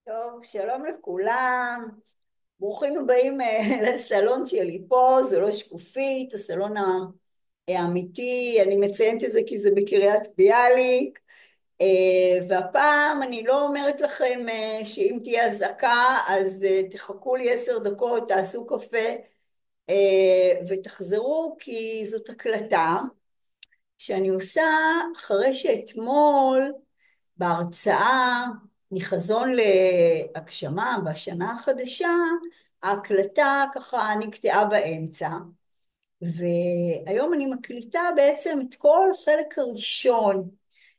טוב, שלום לכולם. ברוכים הבאים לסלון שלי פה, זה לא שקופית, הסלון האמיתי, אני מציינת את זה כי זה בקריית ביאליק, והפעם אני לא אומרת לכם שאם תהיה אזעקה אז תחכו לי 10 דקות, תעשו קפה ותחזרו, כי זאת הקלטה שאני עושה אחרי שאתמול בהרצאה מחזון להגשמה בשנה החדשה, ההקלטה ככה נקטעה באמצע, והיום אני מקליטה בעצם את כל החלק הראשון,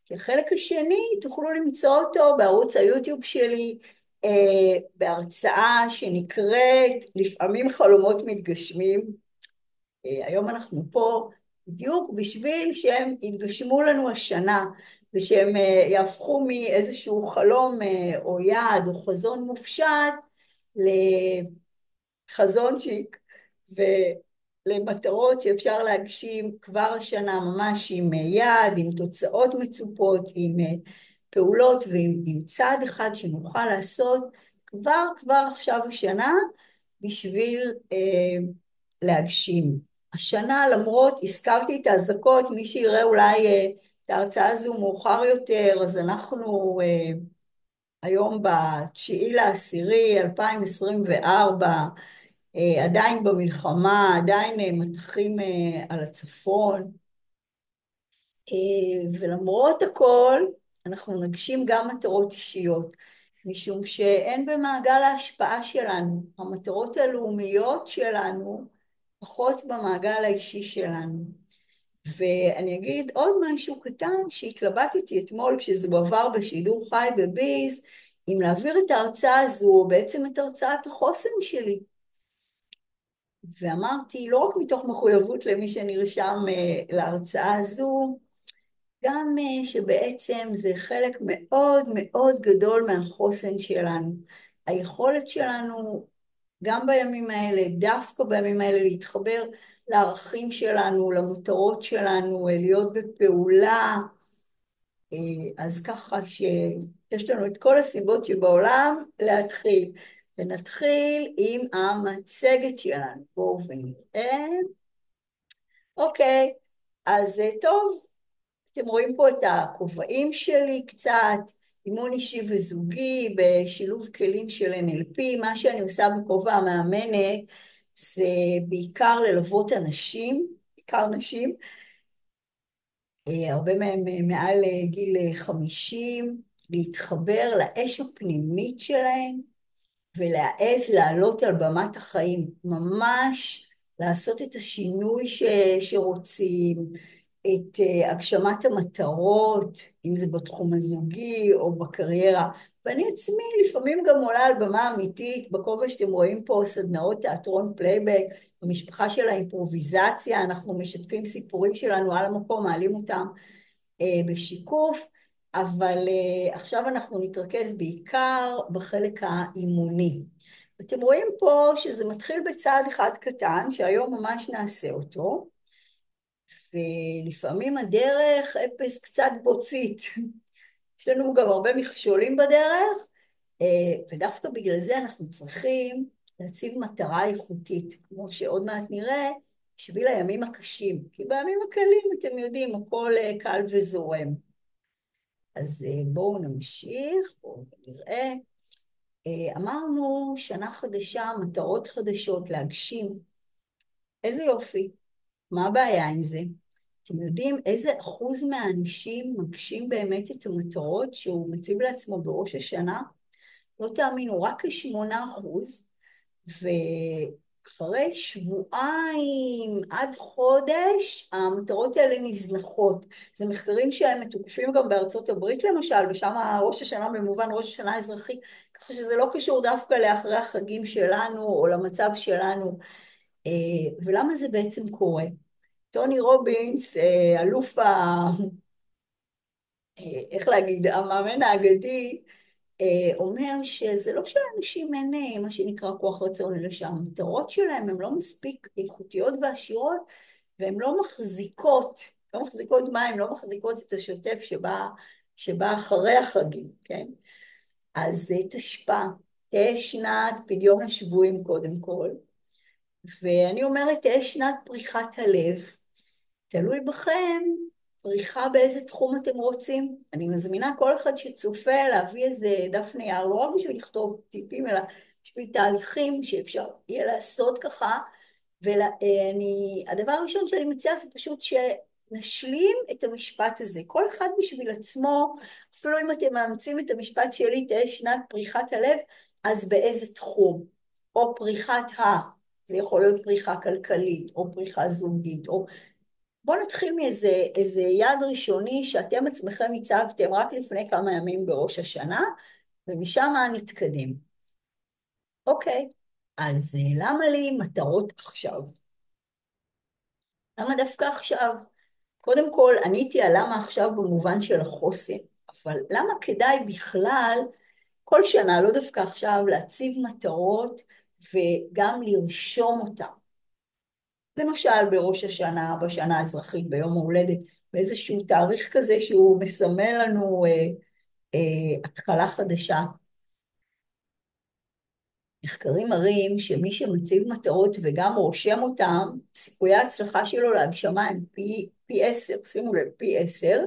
כי החלק השני תוכלו למצוא אותו בערוץ היוטיוב שלי, בהרצאה שנקראת לפעמים חלומות מתגשמים. היום אנחנו פה בדיוק בשביל שהם יתגשמו לנו השנה, ושהם יהפכו מאיזשהו חלום או יעד או חזון מופשט לחזונצ'יק ולמטרות שאפשר להגשים כבר השנה, ממש עם יעד, עם תוצאות מצופות, עם פעולות ועם צעד אחד שנוכל לעשות כבר עכשיו השנה בשביל להגשים. השנה, למרות, הזכרתי את האזעקות, מי שיראה אולי את ההרצאה הזו מאוחר יותר, אז אנחנו היום ב9/10/2024, עדיין במלחמה, עדיין מטחים על הצפון, ולמרות הכל אנחנו נגשים גם מטרות אישיות, משום שאין במעגל ההשפעה שלנו, המטרות הלאומיות שלנו פחות במעגל האישי שלנו. ואני אגיד עוד משהו קטן שהתלבטתי אתמול כשזה עבר בשידור חי בביז, אם להעביר את ההרצאה הזו, או בעצם את הרצאת החוסן שלי. ואמרתי, לא רק מתוך מחויבות למי שנרשם להרצאה הזו, גם שבעצם זה חלק מאוד מאוד גדול מהחוסן שלנו. היכולת שלנו גם בימים האלה, דווקא בימים האלה, להתחבר לערכים שלנו, למטרות שלנו, להיות בפעולה. אז ככה שיש לנו את כל הסיבות שבעולם להתחיל. ונתחיל עם המצגת שלנו. בואו ונראה. אוקיי, אז טוב, אתם רואים פה את הכובעים שלי קצת, אימון אישי וזוגי בשילוב כלים של NLP. מה שאני עושה בכובע המאמנת זה בעיקר ללוות אנשים, בעיקר נשים, הרבה מהם מעל גיל 50, להתחבר לאש הפנימית שלהם ולהעז לעלות על במת החיים, ממש לעשות את השינוי שרוצים, את הגשמת המטרות, אם זה בתחום הזוגי או בקריירה. ואני עצמי לפעמים גם עולה על במה אמיתית, בכובע שאתם רואים פה, סדנאות תיאטרון פלייבק, במשפחה של האימפרוביזציה, אנחנו משתפים סיפורים שלנו על המקום, מעלים אותם בשיקוף, אבל עכשיו אנחנו נתרכז בעיקר בחלק האימוני. אתם רואים פה שזה מתחיל בצעד אחד קטן, שהיום ממש נעשה אותו, ולפעמים הדרך אפס קצת בוצית. יש לנו גם הרבה מכשולים בדרך, ודווקא בגלל זה אנחנו צריכים להציב מטרה איכותית, כמו שעוד מעט נראה, בשביל הימים הקשים. כי בימים הקלים, אתם יודעים, הכל קל וזורם. אז בואו נמשיך, בואו נראה. אמרנו שנה חדשה, מטרות חדשות, להגשים. איזה יופי. מה הבעיה עם זה? אתם יודעים איזה אחוז מהאנשים מגשים באמת את המטרות שהוא מציב לעצמו בראש השנה? לא תאמינו, רק כ8%, ואחרי שבועיים עד חודש המטרות האלה נזנחות. זה מחקרים שהם מתוקפים גם בארצות הברית למשל, ושם ראש השנה במובן ראש השנה האזרחי, ככה שזה לא קשור דווקא לאחרי החגים שלנו או למצב שלנו. ולמה זה בעצם קורה? טוני רובינס, אלוף איך להגיד, המאמן האגדי, אומר שזה לא שלאנשים אין מה שנקרא כוח רצון, אלא שהמטרות שלהם הן לא מספיק איכותיות ועשירות, והן לא מחזיקות, לא מחזיקות מים, לא מחזיקות את השוטף שבא אחרי החגים, כן? אז זה תשפ"א, תהיה שנת פדיון השבויים קודם כל, ואני אומרת, תהיה שנת פריחת הלב, תלוי בכם, פריחה באיזה תחום אתם רוצים. אני מזמינה כל אחד שצופה להביא איזה דף נייר, לא רק בשביל לכתוב טיפים, אלא בשביל תהליכים שאפשר יהיה לעשות ככה. והדבר הראשון שאני מציעה זה פשוט שנשלים את המשפט הזה. כל אחד בשביל עצמו, אפילו אם אתם מאמצים את המשפט שלי, תהיה שנת פריחת הלב, אז באיזה תחום? או פריחת זה יכול להיות פריחה כלכלית, או פריחה זוגית, או בואו נתחיל מאיזה יעד ראשוני שאתם עצמכם הצבתם רק לפני כמה ימים בראש השנה, ומשם נתקדם. אוקיי, אז למה לי מטרות עכשיו? למה דווקא עכשיו? קודם כל, עניתי על למה עכשיו במובן של החוסן, אבל למה כדאי בכלל כל שנה, לא דווקא עכשיו, להציב מטרות וגם לרשום אותן? למשל בראש השנה, בשנה האזרחית, ביום ההולדת, באיזשהו תאריך כזה שהוא מסמל לנו התחלה חדשה. מחקרים מראים שמי שמציב מטרות וגם רושם אותם, סיכויי ההצלחה שלו להגשמה הם פי 10, שימו לב, פי 10.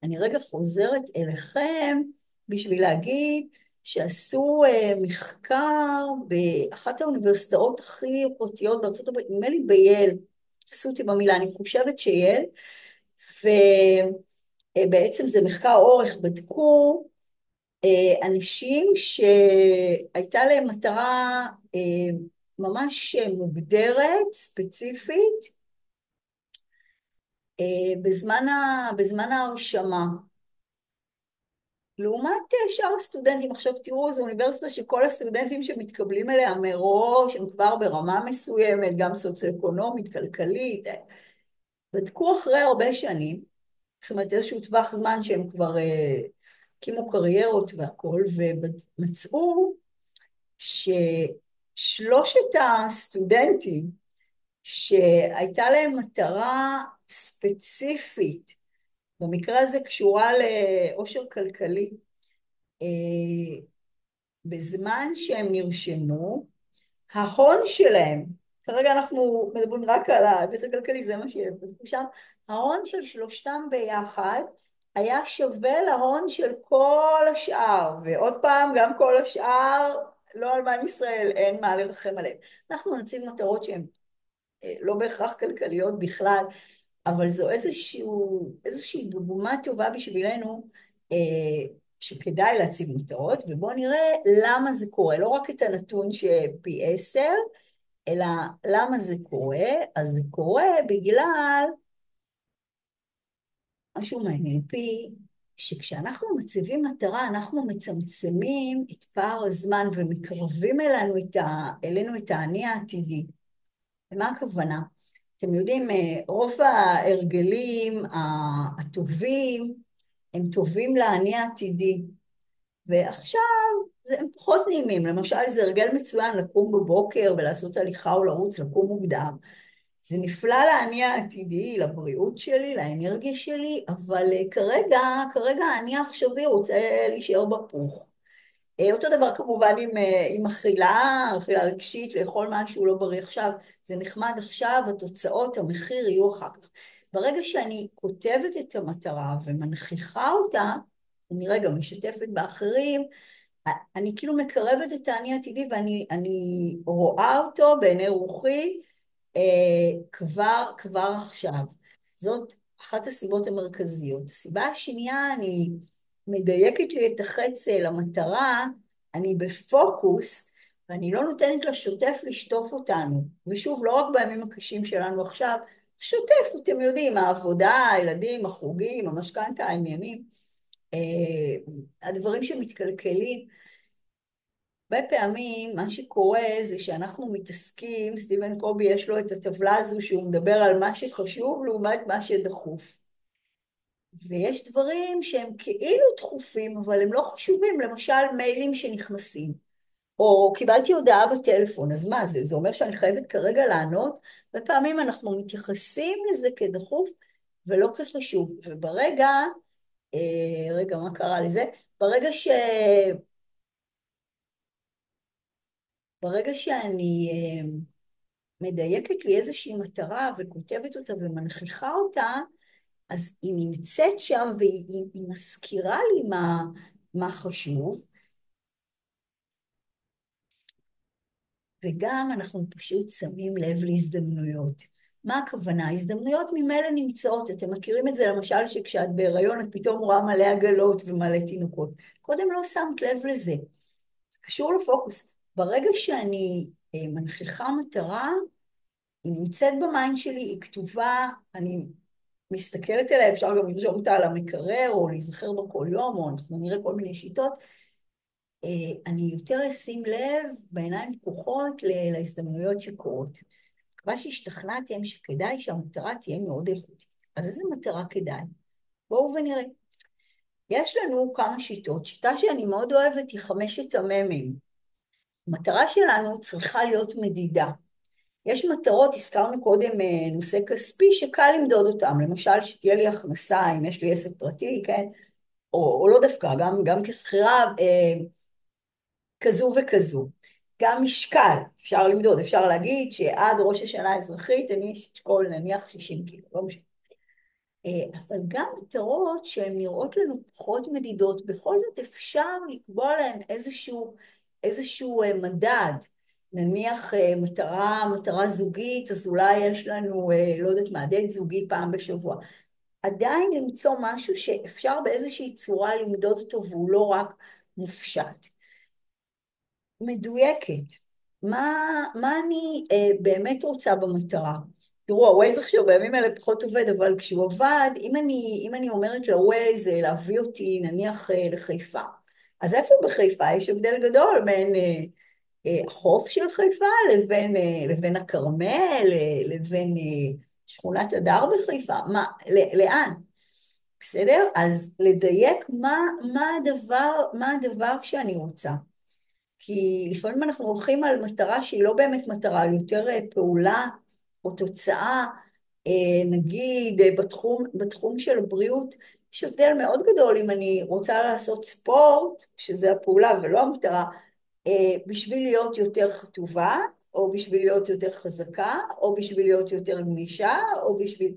אני רגע חוזרת אליכם בשביל להגיד שעשו מחקר באחת האוניברסיטאות הכי פרטיות בארצות הברית, נדמה לי בייל, תפסו אותי במילה, אני חושבת שייל, ובעצם זה מחקר אורך, בדקו אנשים שהייתה להם מטרה ממש מוגדרת, ספציפית, בזמן ההרשמה. לעומת שאר הסטודנטים, עכשיו תראו, זו אוניברסיטה שכל הסטודנטים שמתקבלים אליה מראש, הם כבר ברמה מסוימת, גם סוציו-אקונומית, כלכלית, בדקו אחרי הרבה שנים, זאת אומרת איזשהו טווח זמן שהם כבר הקימו קריירות והכל, ומצאו ששלושת הסטודנטים שהייתה להם מטרה ספציפית, במקרה הזה קשורה לאושר כלכלי, בזמן שהם נרשמו, ההון שלהם, כרגע אנחנו מדברים רק על ההיבט הכלכלי, זה מה שבדקו שם, ההון של שלושתם ביחד היה שווה להון של כל השאר, ועוד פעם, גם כל השאר, לא אלמן ישראל, אין מה לרחם עליהם. אנחנו נציב מטרות שהן לא בהכרח כלכליות בכלל, אבל זו איזושהי דוגמה טובה בשבילנו, שכדאי להציב מטרות, ובואו נראה למה זה קורה, לא רק את הנתון שפי 10, אלא למה זה קורה. אז זה קורה בגלל משהו מעניין פי, שכשאנחנו מציבים מטרה, אנחנו מצמצמים את פער הזמן ומקרבים אלינו את האני העתידי. ומה הכוונה? אתם יודעים, רוב ההרגלים הטובים הם טובים לאני העתידי, ועכשיו הם פחות נעימים. למשל, זה הרגל מצוין לקום בבוקר ולעשות הליכה או לרוץ, לקום מוקדם. זה נפלא לאני העתידי, לבריאות שלי, לאנרגיה שלי, אבל כרגע האני העכשווי רוצה להישאר בפוך. אותו דבר כמובן עם אכילה רגשית, לאכול משהו לא בריא עכשיו, זה נחמד עכשיו, התוצאות, המחיר יהיו אחר כך. ברגע שאני כותבת את המטרה ומנכיחה אותה, אני רגע משתפת באחרים, אני כאילו מקרבת את האני העתידי ואני רואה אותו בעיני רוחי כבר עכשיו. זאת אחת הסיבות המרכזיות. הסיבה השנייה, אני מדייקת לי את החץ למטרה, אני בפוקוס, ואני לא נותנת לשוטף לשטוף אותנו. ושוב, לא רק בימים הקשים שלנו עכשיו, שוטף, אתם יודעים, העבודה, הילדים, החוגים, המשכנתה, העניינים, הדברים שמתקלקלים. הרבה פעמים מה שקורה זה שאנחנו מתעסקים, סטיבן קובי יש לו את הטבלה הזו שהוא מדבר על מה שחשוב לעומת מה שדחוף. ויש דברים שהם כאילו דחופים, אבל הם לא חשובים, למשל מיילים שנכנסים. או קיבלתי הודעה בטלפון, אז מה זה? זה אומר שאני חייבת כרגע לענות? בפעמים אנחנו מתייחסים לזה כדחוף ולא כחשוב. וברגע רגע, מה קרה לזה? ברגע ש... ברגע שאני מדייקת לי איזושהי מטרה וכותבת אותה ומנכיחה אותה, אז היא נמצאת שם והיא מזכירה לי מה חשוב, וגם אנחנו פשוט שמים לב להזדמנויות. מה הכוונה? הזדמנויות ממילא נמצאות. אתם מכירים את זה למשל שכשאת בהיריון את פתאום רואה מלא עגלות ומלא תינוקות. קודם לא שמת לב לזה. זה קשור לפוקוס. ברגע שאני מנכיחה מטרה, היא נמצאת במיינד שלי, היא כתובה, אני מסתכלת עליה, אפשר גם לרשום אותה על המקרר, או להיזכר בה כל יום, או אנחנו נראה כל מיני שיטות. אני יותר אשים לב בעיניים פקוחות להזדמנויות שקורות. מקווה שהשתכנעתם שכדאי שהמטרה תהיה מאוד איכותית. אז איזה מטרה כדאי? בואו ונראה. יש לנו כמה שיטות. שיטה שאני מאוד אוהבת היא חמשת המ"מים. המטרה שלנו צריכה להיות מדידה. יש מטרות, הזכרנו קודם נושא כספי, שקל למדוד אותם. למשל, שתהיה לי הכנסה, אם יש לי עסק פרטי, כן? או לא דווקא, גם כשכירה, כזו וכזו. גם משקל, אפשר למדוד, אפשר להגיד שעד ראש השנה האזרחית אני אשכול נניח 60 קילו, לא משנה. אבל גם מטרות שהן נראות לנו פחות מדידות, בכל זאת אפשר לקבוע להן איזשהו מדד. נניח מטרה זוגית, אז אולי יש לנו, לא יודעת מה, דייט זוגי פעם בשבוע. עדיין למצוא משהו שאפשר באיזושהי צורה למדוד אותו והוא לא רק מופשט. מדויקת. מה אני באמת רוצה במטרה? תראו, הווייז עכשיו בימים האלה פחות עובד, אבל כשהוא עבד, אם אני אומרת לווייז להביא אותי נניח לחיפה, אז איפה בחיפה? יש הבדל גדול בין החוף של חיפה לבין הכרמל, לבין שכונת הדר בחיפה. לאן? בסדר? אז לדייק מה הדבר שאני רוצה. כי לפעמים אנחנו הולכים על מטרה שהיא לא באמת מטרה, יותר פעולה או תוצאה, נגיד בתחום של הבריאות, יש הבדל מאוד גדול אם אני רוצה לעשות ספורט, שזה הפעולה ולא המטרה, בשביל להיות יותר חטובה, או בשביל להיות יותר חזקה, או בשביל להיות יותר גמישה, או בשביל...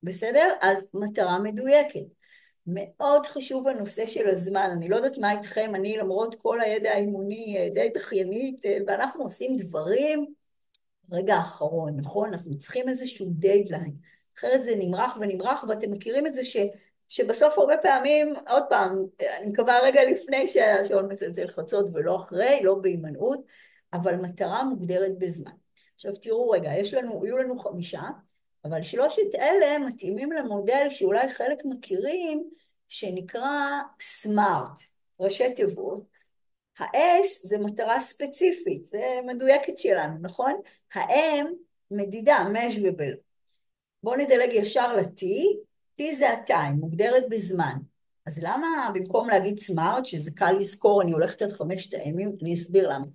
בסדר? אז מטרה מדויקת. מאוד חשוב הנושא של הזמן, אני לא יודעת מה איתכם, אני למרות כל הידע האימוני די דחיינית, ואנחנו עושים דברים רגע האחרון, נכון? אנחנו צריכים איזשהו דדליין, אחרת זה נמרח ונמרח, ואתם מכירים את זה שבסוף הרבה פעמים, עוד פעם, אני מקווה רגע לפני שהשעון מצלצל חצות ולא אחרי, לא בהימנעות, אבל מטרה מוגדרת בזמן. עכשיו תראו רגע, יהיו לנו 5, אבל 3 אלה מתאימים למודל שאולי חלק מכירים, שנקרא סמארט, ראשי תיבות. ה-S זה מטרה ספציפית, זה מדויקת שלנו, נכון? ה-M מדידה, measurable. בואו נדלג ישר ל-T, T זה ה-time, מוגדרת בזמן. אז למה במקום להגיד סמארט, שזה קל לזכור, אני הולכת על 5 הימים, אני אסביר למה.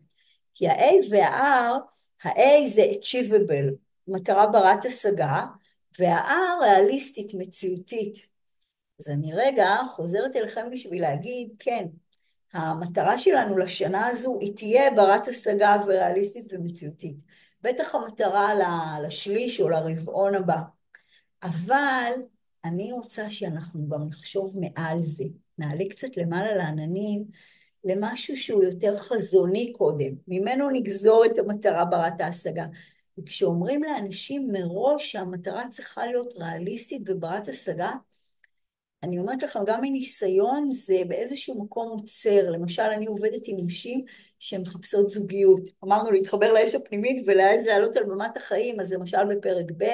כי ה-A וה-R, ה-A זה achievable, מטרה ברת השגה, וה-R ריאליסטית, מציאותית. אז אני רגע חוזרת אליכם בשביל להגיד, כן, המטרה שלנו לשנה הזו היא תהיה ברת השגה וריאליסטית ומציאותית. בטח המטרה לשליש או לרבעון הבא. אבל אני רוצה שאנחנו גם נחשוב מעל זה. נעלה קצת למעלה לעננים, למשהו שהוא יותר חזוני קודם. ממנו נגזור את המטרה ברת ההשגה. וכשאומרים לאנשים מראש שהמטרה צריכה להיות ריאליסטית וברת השגה, אני אומרת לכם, גם מניסיון זה באיזשהו מקום עוצר. למשל, אני עובדת עם נשים שמחפשות זוגיות. אמרנו להתחבר לאש הפנימית ולהעז לעלות על במת החיים, אז למשל בפרק ב',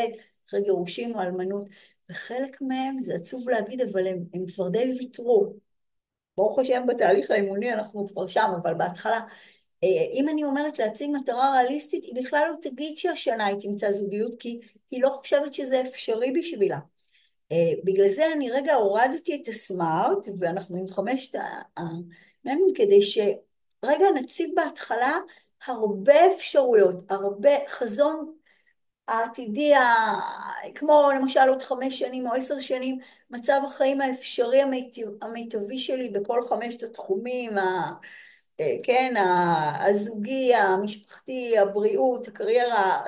אחרי גירושים או אלמנות, וחלק מהם, זה עצוב להגיד, אבל הם כבר די ויתרו. ברוך השם בתהליך האימוני, אנחנו כבר שם, אבל בהתחלה, אם אני אומרת להציג מטרה ריאליסטית, היא בכלל לא תגיד שהשנה היא תמצא זוגיות, כי היא לא חושבת שזה אפשרי בשבילה. בגלל זה אני רגע הורדתי את הסמארט, ואנחנו עם 5 המ"מים, כדי שרגע נציג בהתחלה הרבה אפשרויות, הרבה חזון העתידי, כמו למשל עוד 5 שנים או 10 שנים, מצב החיים האפשרי המיטבי שלי בכל חמשת התחומים, כן, הזוגי, המשפחתי, הבריאות, הקריירה,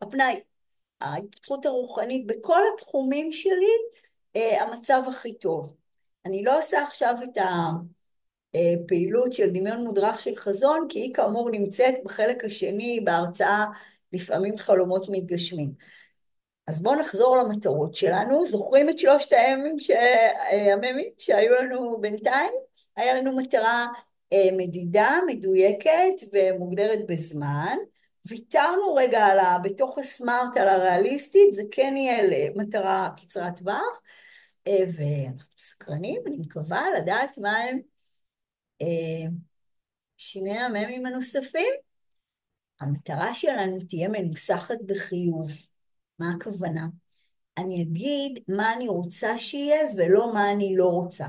הפנאי, ההתפתחות הרוחנית, בכל התחומים שלי, המצב הכי טוב. אני לא עושה עכשיו את הפעילות של דמיון מודרך של חזון, כי היא כאמור נמצאת בחלק השני בהרצאה, לפעמים חלומות מתגשמים. אז בואו נחזור למטרות שלנו. זוכרים את שלושת המ"מים שהיו לנו בינתיים? היה לנו מטרה מדידה, מדויקת ומוגדרת בזמן. ויתרנו רגע בתוך הסמארט על הריאליסטית, זה כן יהיה למטרה קצרת טווח, ואנחנו סקרנים, אני מקווה לדעת מה הם שני המ"מים הנוספים. המטרה שלנו תהיה מנוסחת בחיוב. מה הכוונה? אני אגיד מה אני רוצה שיהיה ולא מה אני לא רוצה.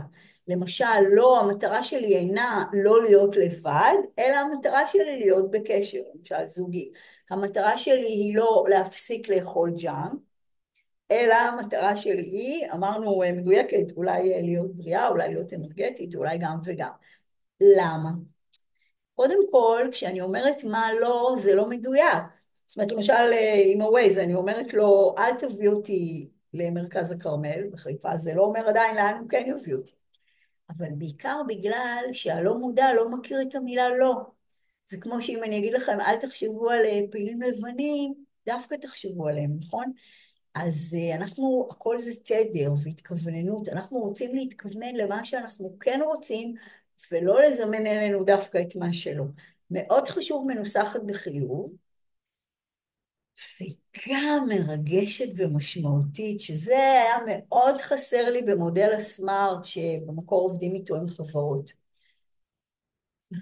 למשל, לא, המטרה שלי אינה לא להיות לבד, אלא המטרה שלי להיות בקשר, למשל זוגי. המטרה שלי היא לא להפסיק לאכול ג'אנק, אלא המטרה שלי היא, אמרנו מדויקת, אולי להיות בריאה, אולי להיות אנרגטית, אולי גם וגם. למה? קודם כל, כשאני אומרת מה לא, זה לא מדויק. זאת אומרת, למשל, עם ה-Waze, אני אומרת לו, אל תביא אותי למרכז הכרמל, בחיפה, זה לא אומר עדיין לאן הוא כן יביא אותי. אבל בעיקר בגלל שהלא מודע לא מכיר את המילה לא. זה כמו שאם אני אגיד לכם, אל תחשבו על פילים לבנים, דווקא תחשבו עליהם, נכון? אז אנחנו, הכל זה תדר והתכווננות, אנחנו רוצים להתכוונן למה שאנחנו כן רוצים, ולא לזמן אלינו דווקא את מה שלא. מאוד חשוב מנוסחת בחיוב, וגם מרגשת ומשמעותית, שזה היה מאוד חסר לי במודל הסמארט, שבמקור עובדים איתו עם חברות.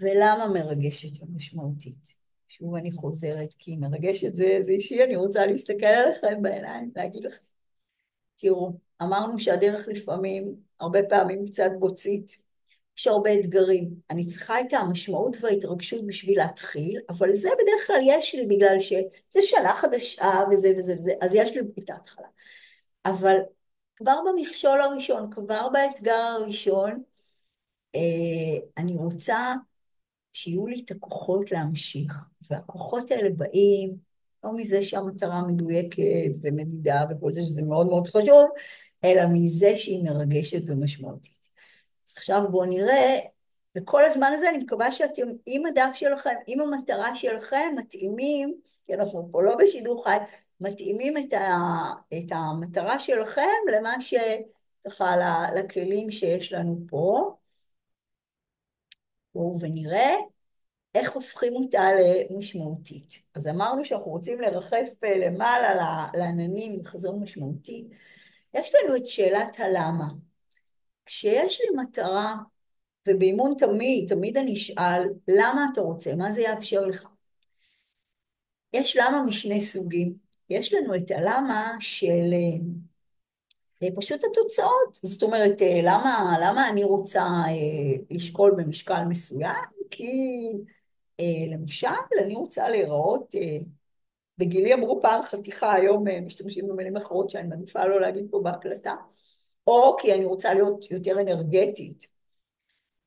ולמה מרגשת ומשמעותית? שוב אני חוזרת, כי מרגשת זה אישי, אני רוצה להסתכל עליכם בעיניים, להגיד לכם. תראו, אמרנו שהדרך לפעמים, הרבה פעמים קצת בוצית, יש הרבה אתגרים. אני צריכה את המשמעות וההתרגשות בשביל להתחיל, אבל זה בדרך כלל יש לי בגלל שזה שנה חדשה וזה וזה וזה, אז יש לי את ההתחלה. אבל כבר במכשול הראשון, כבר באתגר הראשון, אני רוצה שיהיו לי את הכוחות להמשיך, והכוחות האלה באים לא מזה שהמטרה מדויקת ומדידה וכל זה, שזה מאוד מאוד חשוב, אלא מזה שהיא מרגשת ומשמעותית. אז עכשיו בואו נראה, וכל הזמן הזה אני מקווה שאתם עם הדף שלכם, עם המטרה שלכם, מתאימים, כי אנחנו פה לא בשידור חי, מתאימים את המטרה שלכם למה ככה לכלים שיש לנו פה. בואו ונראה איך הופכים אותה למשמעותית. אז אמרנו שאנחנו רוצים לרחף למעלה לעננים חזון משמעותי. יש לנו את שאלת הלמה. כשיש לי מטרה, ובאימון תמיד אני אשאל, למה אתה רוצה? מה זה יאפשר לך? יש למה משני סוגים. יש לנו את הלמה של פשוט התוצאות. זאת אומרת, למה אני רוצה לשקול במשקל מסוים? כי למשל, אני רוצה להיראות, בגילי אמרו פעם חתיכה, היום משתמשים במילים אחרות שאני מעדיפה לא להגיד פה בהקלטה, או כי אני רוצה להיות יותר אנרגטית,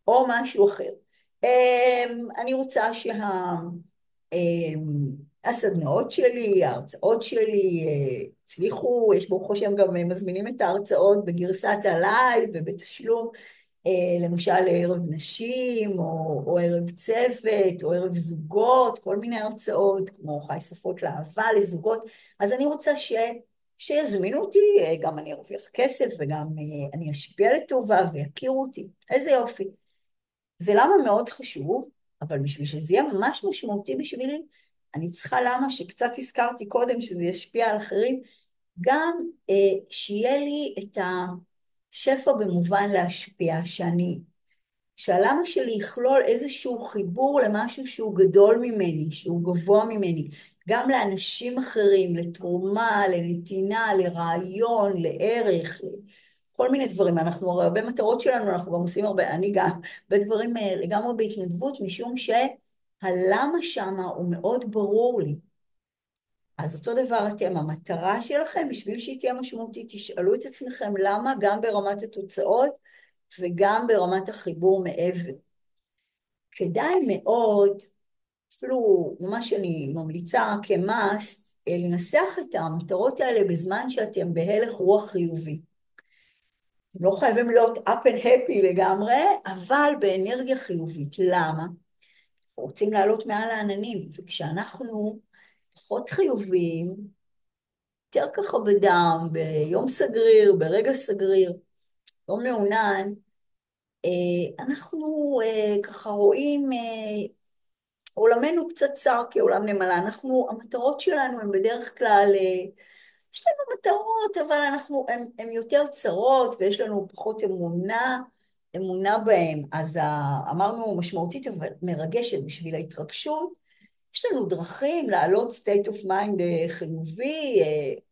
או משהו אחר. אני רוצה שהסדנאות שלי, ההרצאות שלי הצליחו, יש ברוך השם גם מזמינים את ההרצאות בגרסת הלייב ובתשלום, למשל ערב נשים, או ערב צוות, או ערב זוגות, כל מיני הרצאות, כמו חי שפות לאהבה לזוגות. אז אני רוצה שיזמינו אותי, גם אני ארוויח כסף, וגם אני אשפיע לטובה, ויכירו אותי. איזה יופי. זה למה מאוד חשוב, אבל בשביל שזה יהיה ממש משמעותי בשבילי, אני צריכה למה שקצת הזכרתי קודם, שזה ישפיע על אחרים, גם שיהיה לי את השפע במובן להשפיע, שהלמה שלי יכלול איזשהו חיבור למשהו שהוא גדול ממני, שהוא גבוה ממני, גם לאנשים אחרים, לתרומה, לנתינה, לרעיון, לערך, כל מיני דברים. אנחנו הרבה מטרות שלנו, אנחנו גם עושים הרבה, אני גם, בדברים לגמרי בהתנדבות, משום שהלמה שמה הוא מאוד ברור לי. אז אותו דבר אתם, המטרה שלכם, בשביל שהיא תהיה משמעותית, תשאלו את עצמכם למה גם ברמת התוצאות וגם ברמת החיבור מעבר. כדאי מאוד, אפילו ממש אני ממליצה כמאסט, לנסח את המטרות האלה בזמן שאתם בהלך רוח חיובי. אתם לא חייבים להיות up and happy לגמרי, אבל באנרגיה חיובית. למה? רוצים לעלות מעל העננים, וכשאנחנו פחות חיוביים, יותר ככה בדם, ביום סגריר, ברגע סגריר, לא מעונן, אנחנו ככה רואים עולמנו קצת צר כעולם נמלה. המטרות שלנו הן בדרך כלל, יש לנו מטרות, אבל הן יותר צרות, ויש לנו פחות אמונה בהן. אז אמרנו משמעותית, אבל מרגשת בשביל ההתרגשות. יש לנו דרכים להעלות state of mind חיובי,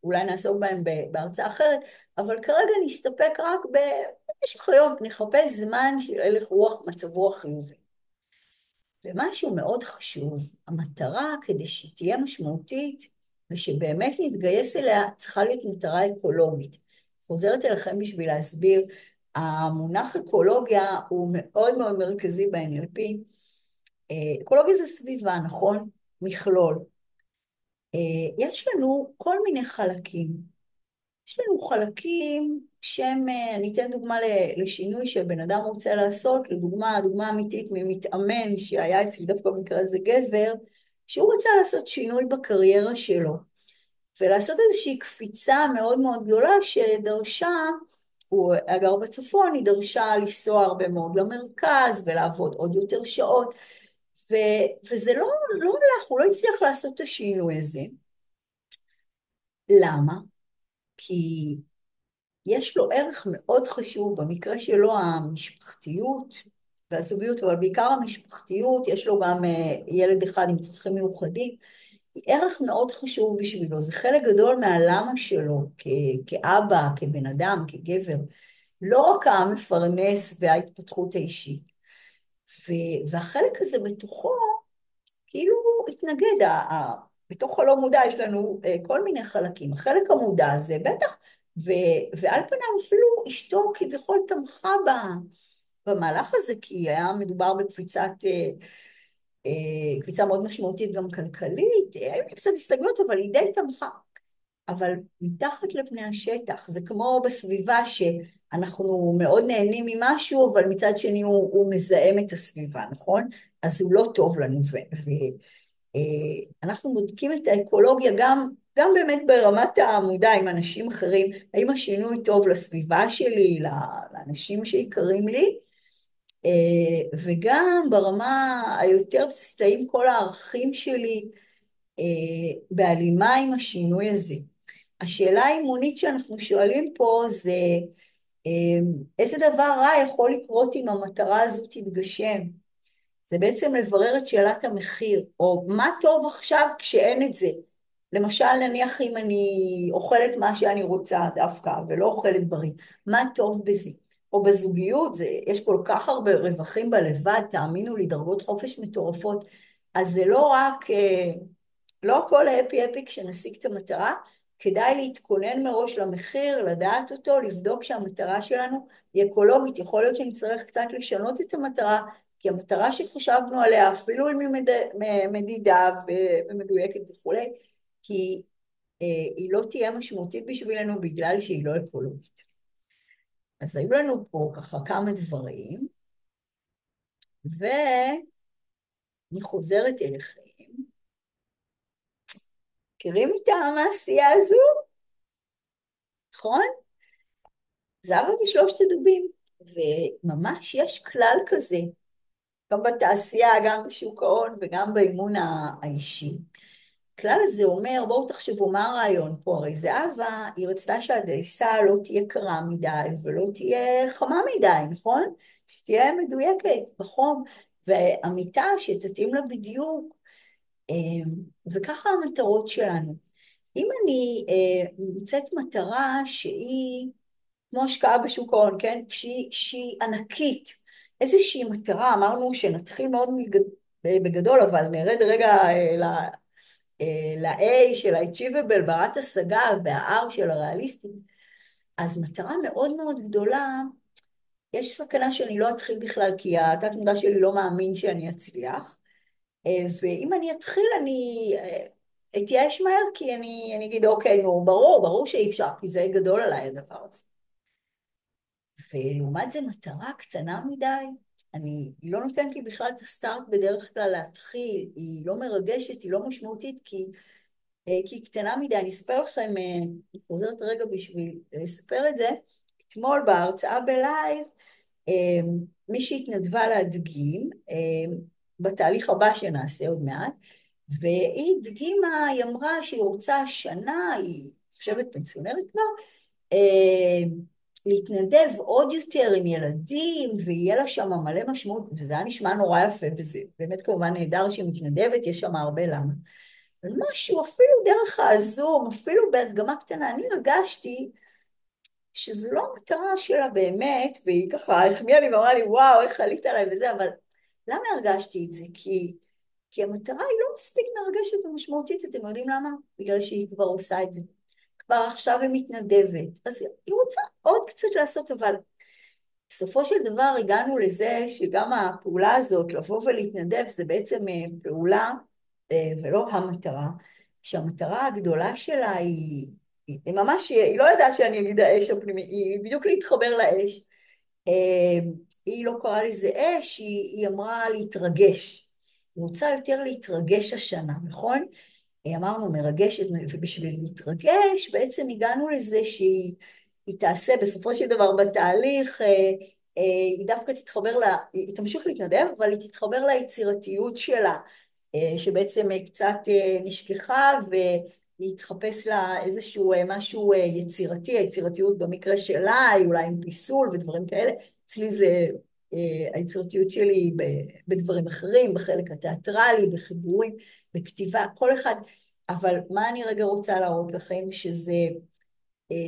אולי נעסוק בהם בהרצאה אחרת, אבל כרגע נסתפק רק במשך היום, נחפש זמן של הלך רוח, מצב רוח חיובי. ומשהו מאוד חשוב, המטרה כדי שהיא תהיה משמעותית, ושבאמת נתגייס אליה, צריכה להיות מטרה אקולוגית. חוזרת אליכם בשביל להסביר, המונח אקולוגיה הוא מאוד מאוד מרכזי ב-NLP. אקולוגיה זה סביבה, נכון? מכלול. יש לנו כל מיני חלקים. יש לנו חלקים שהם, אני אתן דוגמה לשינוי שבן אדם רוצה לעשות, לדוגמה, דוגמה אמיתית ממתאמן שהיה אצלי דווקא במקרה הזה גבר, שהוא רצה לעשות שינוי בקריירה שלו, ולעשות איזושהי קפיצה מאוד מאוד גדולה שדרשה, הוא גר בצפון, היא דרשה לנסוע הרבה מאוד למרכז ולעבוד עוד יותר שעות, וזה לא הלך, הוא לא הצליח לעשות את השינוי הזה. למה? כי יש לו ערך מאוד חשוב, במקרה שלו המשפחתיות והזוגיות, אבל בעיקר המשפחתיות, יש לו גם ילד אחד עם צרכים מיוחדים, היא ערך מאוד חשוב בשבילו, זה חלק גדול מהלמה שלו, כאבא, כבן אדם, כגבר, לא רק המפרנס וההתפתחות האישית. והחלק הזה בתוכו, כאילו התנגד, בתוך הלא מודע יש לנו כל מיני חלקים. החלק המודע הזה בטח, ועל פניו אפילו אשתו כביכול תמכה במהלך הזה, כי היה מדובר קפיצה מאוד משמעותית גם כלכלית, היו לי קצת הסתגלות, אבל היא די תמכה. אבל מתחת לפני השטח, זה כמו בסביבה שאנחנו מאוד נהנים ממשהו, אבל מצד שני הוא מזהם את הסביבה, נכון? אז הוא לא טוב לנו, אנחנו בודקים את האקולוגיה גם באמת ברמת המודע עם אנשים אחרים, האם השינוי טוב לסביבה שלי, לאנשים שיקרים לי, וגם ברמה היותר בסיסית, האם כל הערכים שלי בהלימה עם השינוי הזה. השאלה האימונית שאנחנו שואלים פה זה, איזה דבר רע יכול לקרות אם המטרה הזו תתגשם? זה בעצם לברר את שאלת המחיר, או מה טוב עכשיו כשאין את זה. למשל, נניח אם אני אוכלת מה שאני רוצה דווקא, ולא אוכלת בריא, מה טוב בזה? או בזוגיות, יש כל כך הרבה רווחים בלבד, תאמינו לי, דרגות חופש מטורפות, אז זה לא רק, לא הכל הפי הפי כשנשיג את המטרה, כדאי להתכונן מראש למחיר, לדעת אותו, לבדוק שהמטרה שלנו היא אקולוגית, יכול להיות שנצטרך קצת לשנות את המטרה, כי המטרה שחשבנו עליה, אפילו אם היא מדידה ומדויקת וכולי, היא לא תהיה משמעותית בשבילנו בגלל שהיא לא אקולוגית. אז היו לנו פה ככה כמה דברים, ואני חוזרת אליכם. מכירים את המעשייה הזו? נכון? זהבה ושלושת הדובים. וממש יש כלל כזה, גם בתעשייה, גם בשוק ההון וגם באימון האישי. הכלל הזה אומר, בואו תחשבו מה הרעיון פה, הרי זהבה, היא רצתה שהדייסה לא תהיה קרה מדי ולא תהיה חמה מדי, נכון? שתהיה מדויקת בחום, והמיטה שתתאים לה בדיוק, וככה המטרות שלנו. אם אני מוצאת מטרה שהיא כמו השקעה בשוק ההון, כן? שהיא ענקית, איזושהי מטרה, אמרנו שנתחיל מאוד בגדול, אבל נרד רגע ל-A של ה-Achievable, ברת השגה, וה-R של הריאליסטי, אז מטרה מאוד מאוד גדולה, יש סכנה שאני לא אתחיל בכלל, כי התת מודע שלי לא מאמין שאני אצליח, ואם אני אתחיל, אני אתייאש מהר, כי אני אגיד, אוקיי, נו, ברור, ברור שאי אפשר, כי זה גדול עליי הדבר הזה. ולעומת זה מטרה קטנה מדי, היא לא נותנת לי בכלל את הסטארט בדרך כלל להתחיל, היא לא מרגשת, היא לא משמעותית, כי היא קטנה מדי. אני אספר לכם, אני חוזרת רגע בשביל לספר את זה, אתמול בהרצאה בלייב, מי שהתנדבה להדגים, בתהליך הבא שנעשה עוד מעט, והיא הדגימה, היא אמרה שהיא רוצה שנה, היא חושבת פנסיונרית כבר, להתנדב עוד יותר עם ילדים, ויהיה לה שם מלא משמעות, וזה היה נשמע נורא יפה, וזה באמת כמובן נהדר שהיא מתנדבת, יש שם הרבה למה. אבל משהו, אפילו דרך הזום, אפילו בהדגמה קטנה, אני הרגשתי שזו לא המטרה שלה באמת, והיא ככה החמיאה לי ואמרה לי, וואו, איך עלית עליי וזה, אבל למה הרגשתי את זה? כי המטרה היא לא מספיק מרגשת ומשמעותית, אתם יודעים למה? בגלל שהיא כבר עושה את זה. כבר עכשיו היא מתנדבת, אז היא רוצה עוד קצת לעשות, אבל בסופו של דבר הגענו לזה שגם הפעולה הזאת, לבוא ולהתנדב, זה בעצם פעולה ולא המטרה, שהמטרה הגדולה שלה היא ממש, היא לא יודעת שאני אגיד האש הפנימי, היא בדיוק להתחבר לאש. היא לא קראה לזה אש, היא אמרה להתרגש. היא רוצה יותר להתרגש השנה, נכון? אמרנו מרגשת, ובשביל להתרגש בעצם הגענו לזה שהיא תעשה בסופו של דבר בתהליך, היא דווקא תתחבר היא תמשיך להתנדב, אבל היא תתחבר ליצירתיות שלה, שבעצם קצת נשכחה, ולהתחפש לה איזשהו משהו יצירתי, היצירתיות במקרה שלה היא אולי עם פיסול ודברים כאלה, אצלי זה היצירתיות שלי היא בדברים אחרים, בחלק התיאטרלי, בחיבורים, בכתיבה, כל אחד, אבל מה אני רגע רוצה להראות לכם, שזה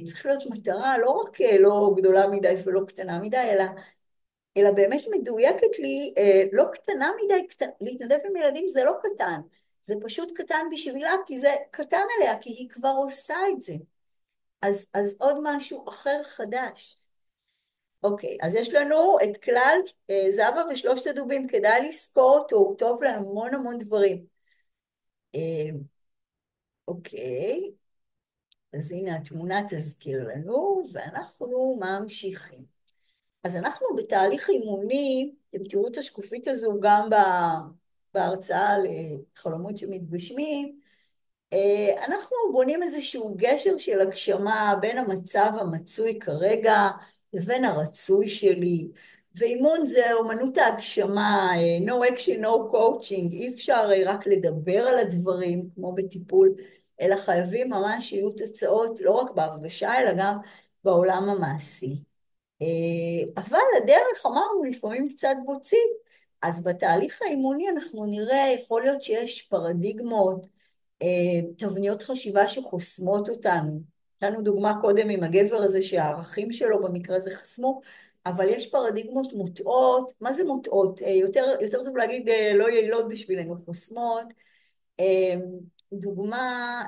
צריך להיות מטרה לא רק לא גדולה מדי ולא קטנה מדי, אלא באמת מדויקת לי, לא קטנה מדי, להתנדב עם ילדים זה לא קטן, זה פשוט קטן בשבילה, כי זה קטן עליה, כי היא כבר עושה את זה. אז עוד משהו אחר חדש. אוקיי, אז יש לנו את כלל זהבה ושלושת הדובים, כדאי לזכור אותו, הוא טוב להמון המון דברים. אוקיי, אז הנה התמונה תזכיר לנו, ואנחנו ממשיכים. אז אנחנו בתהליך אימוני, אתם תראו את השקופית הזו גם בהרצאה לחלומות שמתגשמים, אנחנו בונים איזשהו גשר של הגשמה בין המצב המצוי כרגע לבין הרצוי שלי, ואימון זה אומנות ההגשמה, no action, no coaching, אי אפשר רק לדבר על הדברים כמו בטיפול, אלא חייבים ממש שיהיו תוצאות לא רק בהרגשה אלא גם בעולם המעשי. אבל הדרך אמרנו לפעמים קצת בוצית, אז בתהליך האימוני אנחנו נראה, יכול להיות שיש פרדיגמות, תבניות חשיבה שחוסמות אותנו. נתנו דוגמה קודם עם הגבר הזה שהערכים שלו במקרה הזה חסמו, אבל יש פרדיגמות מוטעות, מה זה מוטעות? יותר טוב להגיד לא יעילות בשבילנו, חוסמות. דוגמה,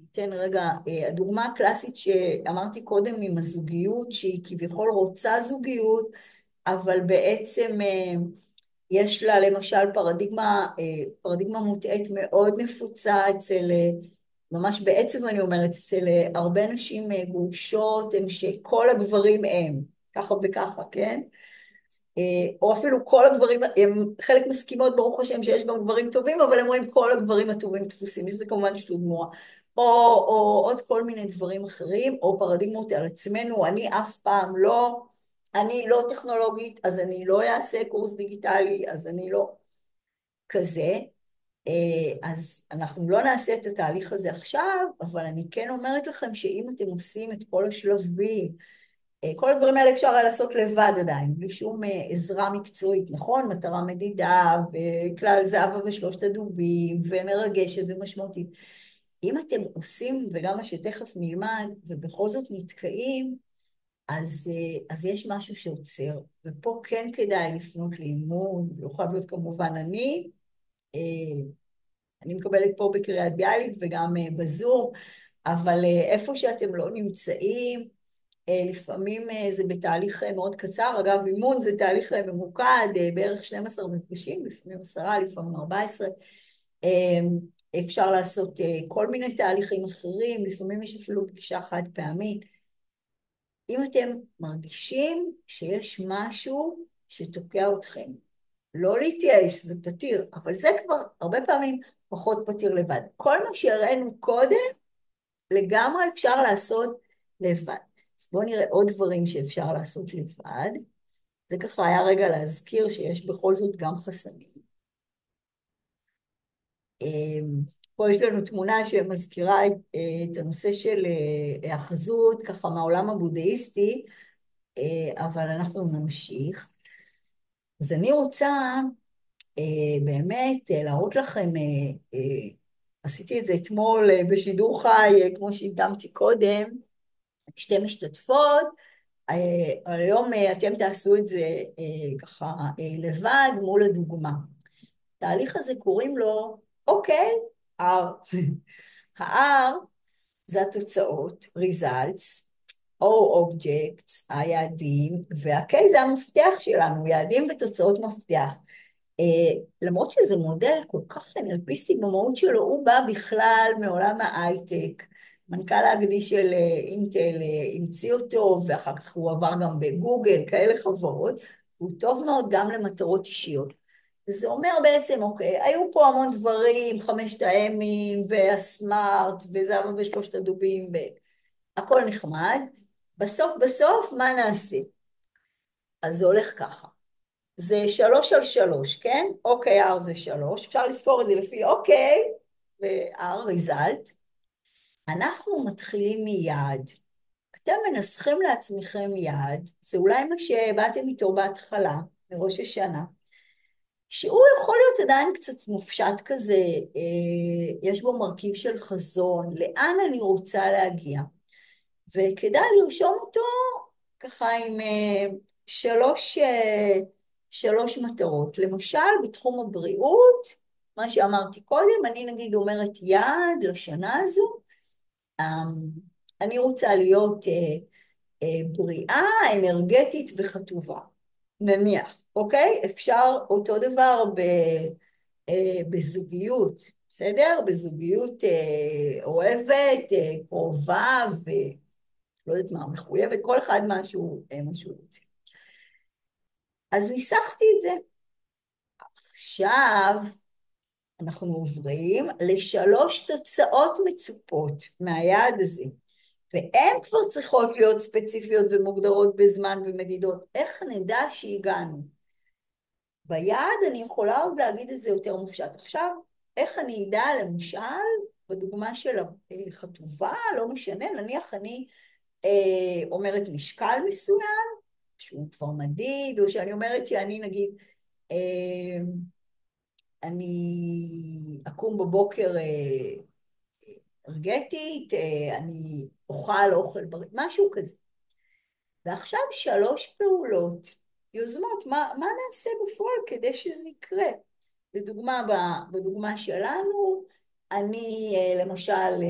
ניתן רגע, הדוגמה הקלאסית שאמרתי קודם עם הזוגיות, שהיא כביכול רוצה זוגיות, אבל בעצם יש לה למשל פרדיגמה מוטעית מאוד נפוצה אצל, ממש בעצם אני אומרת, אצל הרבה נשים גרושות, הם שכל הגברים הם, ככה וככה, כן? או אפילו כל הגברים, הם חלק מסכימות ברוך השם שיש גם גברים טובים, אבל הם רואים כל הגברים הטובים תפוסים, שזה כמובן שטות גמורה. או עוד כל מיני דברים אחרים, או פרדיגמות על עצמנו, אני אף פעם לא, אני לא טכנולוגית, אז אני לא אעשה קורס דיגיטלי, אז אני לא כזה. אז אנחנו לא נעשה את התהליך הזה עכשיו, אבל אני כן אומרת לכם שאם אתם עושים את כל השלבים, כל הדברים האלה אפשר היה לעשות לבד עדיין, בלי שום עזרה מקצועית, נכון? מטרה מדידה, וכלל זהבה ושלושת הדובים, ומרגשת ומשמעותית. אם אתם עושים, וגם מה שתכף נלמד, ובכל זאת נתקעים, אז יש משהו שעוצר. ופה כן כדאי לפנות לאימון, זה יכול להיות כמובן אני, אני מקבלת פה בקריית ביאליק וגם בזום, אבל איפה שאתם לא נמצאים, לפעמים זה בתהליך מאוד קצר. אגב, אימון זה תהליך ממוקד, בערך 12 מפגשים, לפעמים 10, לפעמים 14. אפשר לעשות כל מיני תהליכים אחרים, לפעמים יש אפילו פגישה חד פעמית. אם אתם מרגישים שיש משהו שתוקע אתכם, לא להתייאש, זה פתיר, אבל זה כבר הרבה פעמים פחות פתיר לבד. כל מה שהראינו קודם, לגמרי אפשר לעשות לבד. אז בואו נראה עוד דברים שאפשר לעשות לבד. זה ככה היה רגע להזכיר שיש בכל זאת גם חסמים. פה יש לנו תמונה שמזכירה את הנושא של האחזות, ככה מהעולם הבודהיסטי, אבל אנחנו נמשיך. אז אני רוצה באמת להראות לכם, עשיתי את זה אתמול בשידור חי, כמו שהקדמתי קודם, שתי משתתפות, היום אתם תעשו את זה ככה לבד מול הדוגמה. התהליך הזה קוראים לו, אוקיי, R. ה-R זה התוצאות, results, או objects, היעדים, וה-K זה המפתח שלנו, יעדים ותוצאות מפתח. למרות שזה מודל כל כך אנרפיסטי במהות שלו, הוא בא בכלל מעולם ההייטק. מנכ"ל האגדי של אינטל המציא אותו, ואחר כך הוא עבר גם בגוגל, כאלה חברות, הוא טוב מאוד גם למטרות אישיות. וזה אומר בעצם, אוקיי, היו פה המון דברים, 5 האמים, והסמארט, וזהבה ושלושת הדובים, הכל נחמד. בסוף, מה נעשה? אז זה הולך ככה. זה 3 על 3, כן? אוקיי, R זה 3. אפשר לספור את זה לפי אוקיי, ו-R, result. אנחנו מתחילים מיעד. אתם מנסחים לעצמכם יעד, זה אולי מה שבאתם איתו בהתחלה, מראש השנה, שהוא יכול להיות עדיין קצת מופשט כזה, יש בו מרכיב של חזון, לאן אני רוצה להגיע. וכדאי לרשום אותו ככה עם שלוש מטרות. למשל, בתחום הבריאות, מה שאמרתי קודם, אני נגיד אומרת יעד לשנה הזו, אני רוצה להיות בריאה, אנרגטית וחטובה. נניח, אוקיי? אפשר אותו דבר בזוגיות, בסדר? בזוגיות אוהבת, קרובה ולא יודעת מה, מחויבת, כל אחד משהו רוצה. אז ניסחתי את זה. עכשיו אנחנו עוברים ל3 תוצאות מצופות מהיעד הזה. והן כבר צריכות להיות ספציפיות ומוגדרות בזמן ומדידות. איך נדע שהגענו? ביעד אני יכולה עוד להגיד את זה יותר מופשט. עכשיו, איך אני אדע, למשל, בדוגמה של החטובה, לא משנה, נניח אני אומרת משקל מסוים, שהוא כבר מדיד, או שאני אומרת שאני נגיד, אני אקום בבוקר אנרגטית, אני אוכל אוכל בריא, משהו כזה. ועכשיו 3 פעולות, יוזמות, מה נעשה בפועל כדי שזה יקרה? לדוגמה, בדוגמה שלנו, אני למשל,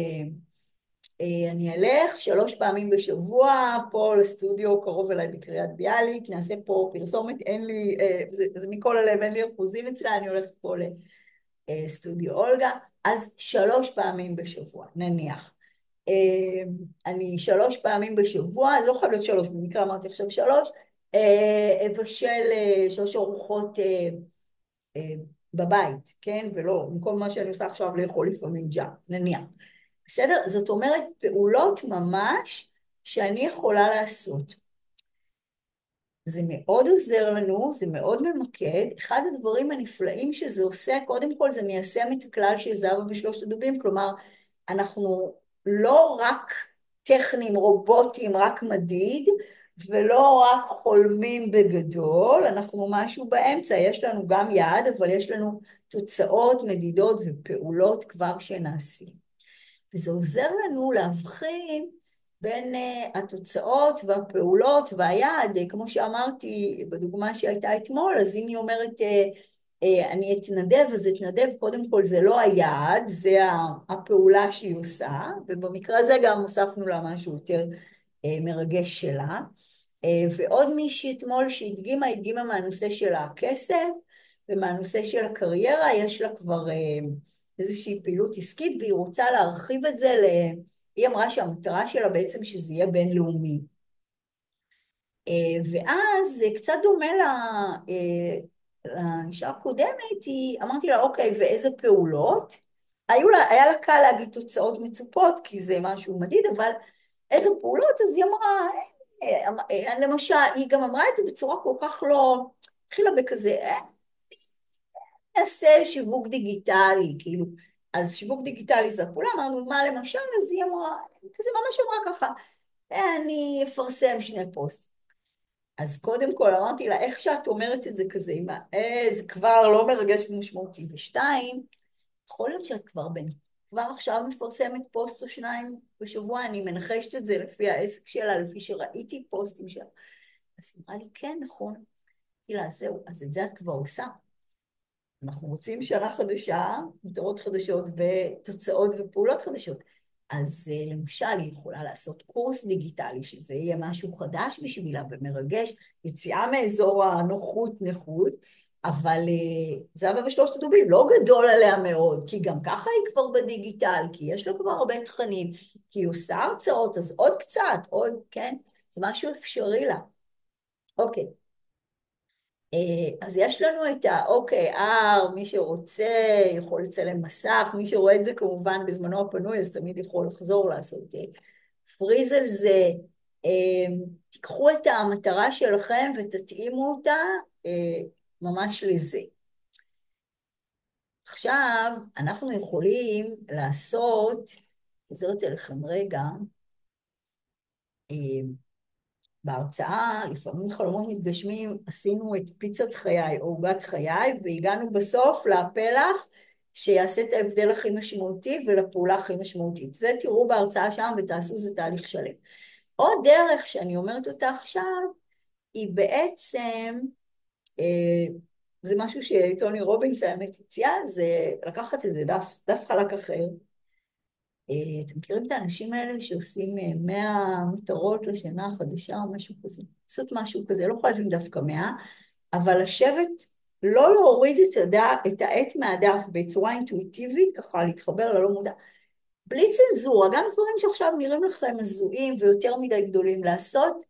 אני אלך 3 פעמים בשבוע, פה לסטודיו קרוב אליי בקריית ביאליק, נעשה פה פרסומת, אין לי, זה מכל הלב, אין לי אחוזים אצלה, אני הולכת פה לסטודיו אולגה, אז 3 פעמים בשבוע, נניח. אני 3 פעמים בשבוע, אז לא יכול להיות 3, במקרה אמרתי עכשיו 3, אבשל 3 ארוחות בבית, כן? ולא, במקום מה שאני עושה עכשיו לאכול לפעמים ג'אנק, נניח. בסדר? זאת אומרת, פעולות ממש שאני יכולה לעשות. זה מאוד עוזר לנו, זה מאוד ממקד. אחד הדברים הנפלאים שזה עושה, קודם כל זה מיישם את הכלל של זהבה ושלושת הדובים, כלומר, אנחנו לא רק טכניים, רובוטים, רק מדיד, ולא רק חולמים בגדול, אנחנו משהו באמצע, יש לנו גם יעד, אבל יש לנו תוצאות, מדידות ופעולות כבר שנעשים. וזה עוזר לנו להבחין בין התוצאות והפעולות והיעד, כמו שאמרתי בדוגמה שהייתה אתמול, אז אם היא אומרת, אני אתנדב, אז אתנדב, קודם כל זה לא היעד, זה הפעולה שהיא עושה, ובמקרה הזה גם הוספנו לה משהו יותר מרגש שלה. ועוד מישהי אתמול הדגימה מהנושא של הכסף, ומהנושא של הקריירה, יש לה כבר איזושהי פעילות עסקית, והיא רוצה להרחיב את זה היא אמרה שהמטרה שלה בעצם שזה יהיה בינלאומי. ואז קצת דומה לאישה הקודמת, אמרתי לה, אוקיי, ואיזה פעולות? היה לה קל להגיד תוצאות מצופות, כי זה משהו מדיד, אבל איזה פעולות? אז היא אמרה, למשל, היא גם אמרה את זה בצורה כל כך לא, התחילה בכזה, נעשה שיווק דיגיטלי, כאילו, אז שיווק דיגיטלי זה הפעולה, אמרנו, מה למשל? אז היא אמרה, כזה ממש אמרה ככה, אני אפרסם 2 פוסט. אז קודם כל אמרתי לה, איך שאת אומרת את זה כזה, זה כבר לא מרגש ומשמעותי. ושתיים, יכול להיות שאת כבר עכשיו מפרסמת פוסט או 2 בשבוע, אני מנחשת את זה לפי העסק שלה, לפי שראיתי פוסטים שלה. אז היא אמרה לי, כן, נכון. אמרתי לה, זהו, אז את זה את כבר עושה. אנחנו רוצים שנה חדשה, מטרות חדשות ותוצאות ופעולות חדשות. אז למשל, היא יכולה לעשות קורס דיגיטלי, שזה יהיה משהו חדש בשבילה ומרגש, יציאה מאזור הנוחות-נכות, אבל זה אבא ושלושת הדובים, לא גדול עליה מאוד, כי גם ככה היא כבר בדיגיטל, כי יש לה כבר הרבה תכנים, כי היא עושה הרצאות, אז עוד קצת, עוד, כן? זה משהו אפשרי לה. אוקיי. אז יש לנו את ה-OKR, מי שרוצה יכול לצלם מסך, מי שרואה את זה כמובן בזמנו הפנוי, אז תמיד יכול לחזור לעשות פריז על זה. תיקחו את המטרה שלכם ותתאימו אותה ממש לזה. עכשיו, אנחנו יכולים לעשות, חוזרת אליכם רגע, בהרצאה, לפעמים חלומות מתגשמים, עשינו את פיצת חיי או עוגת חיי, והגענו בסוף לפלח שיעשה את ההבדל הכי משמעותי ולפעולה הכי משמעותית. זה תראו בהרצאה שם ותעשו, זה תהליך שלם. עוד דרך שאני אומרת אותה עכשיו, היא בעצם, אה, זה משהו שטוני רובינס האמת הציע, זה לקחת איזה דף חלק אחר, אתם מכירים את האנשים האלה שעושים 100 מטרות לשנה החדשה או משהו כזה? לעשות משהו כזה, לא חייבים דווקא 100, אבל לשבת, לא להוריד את העט מהדף בצורה אינטואיטיבית, ככה להתחבר ללא מודע, בלי צנזורה, גם דברים שעכשיו נראים לכם הזויים ויותר מדי גדולים, לעשות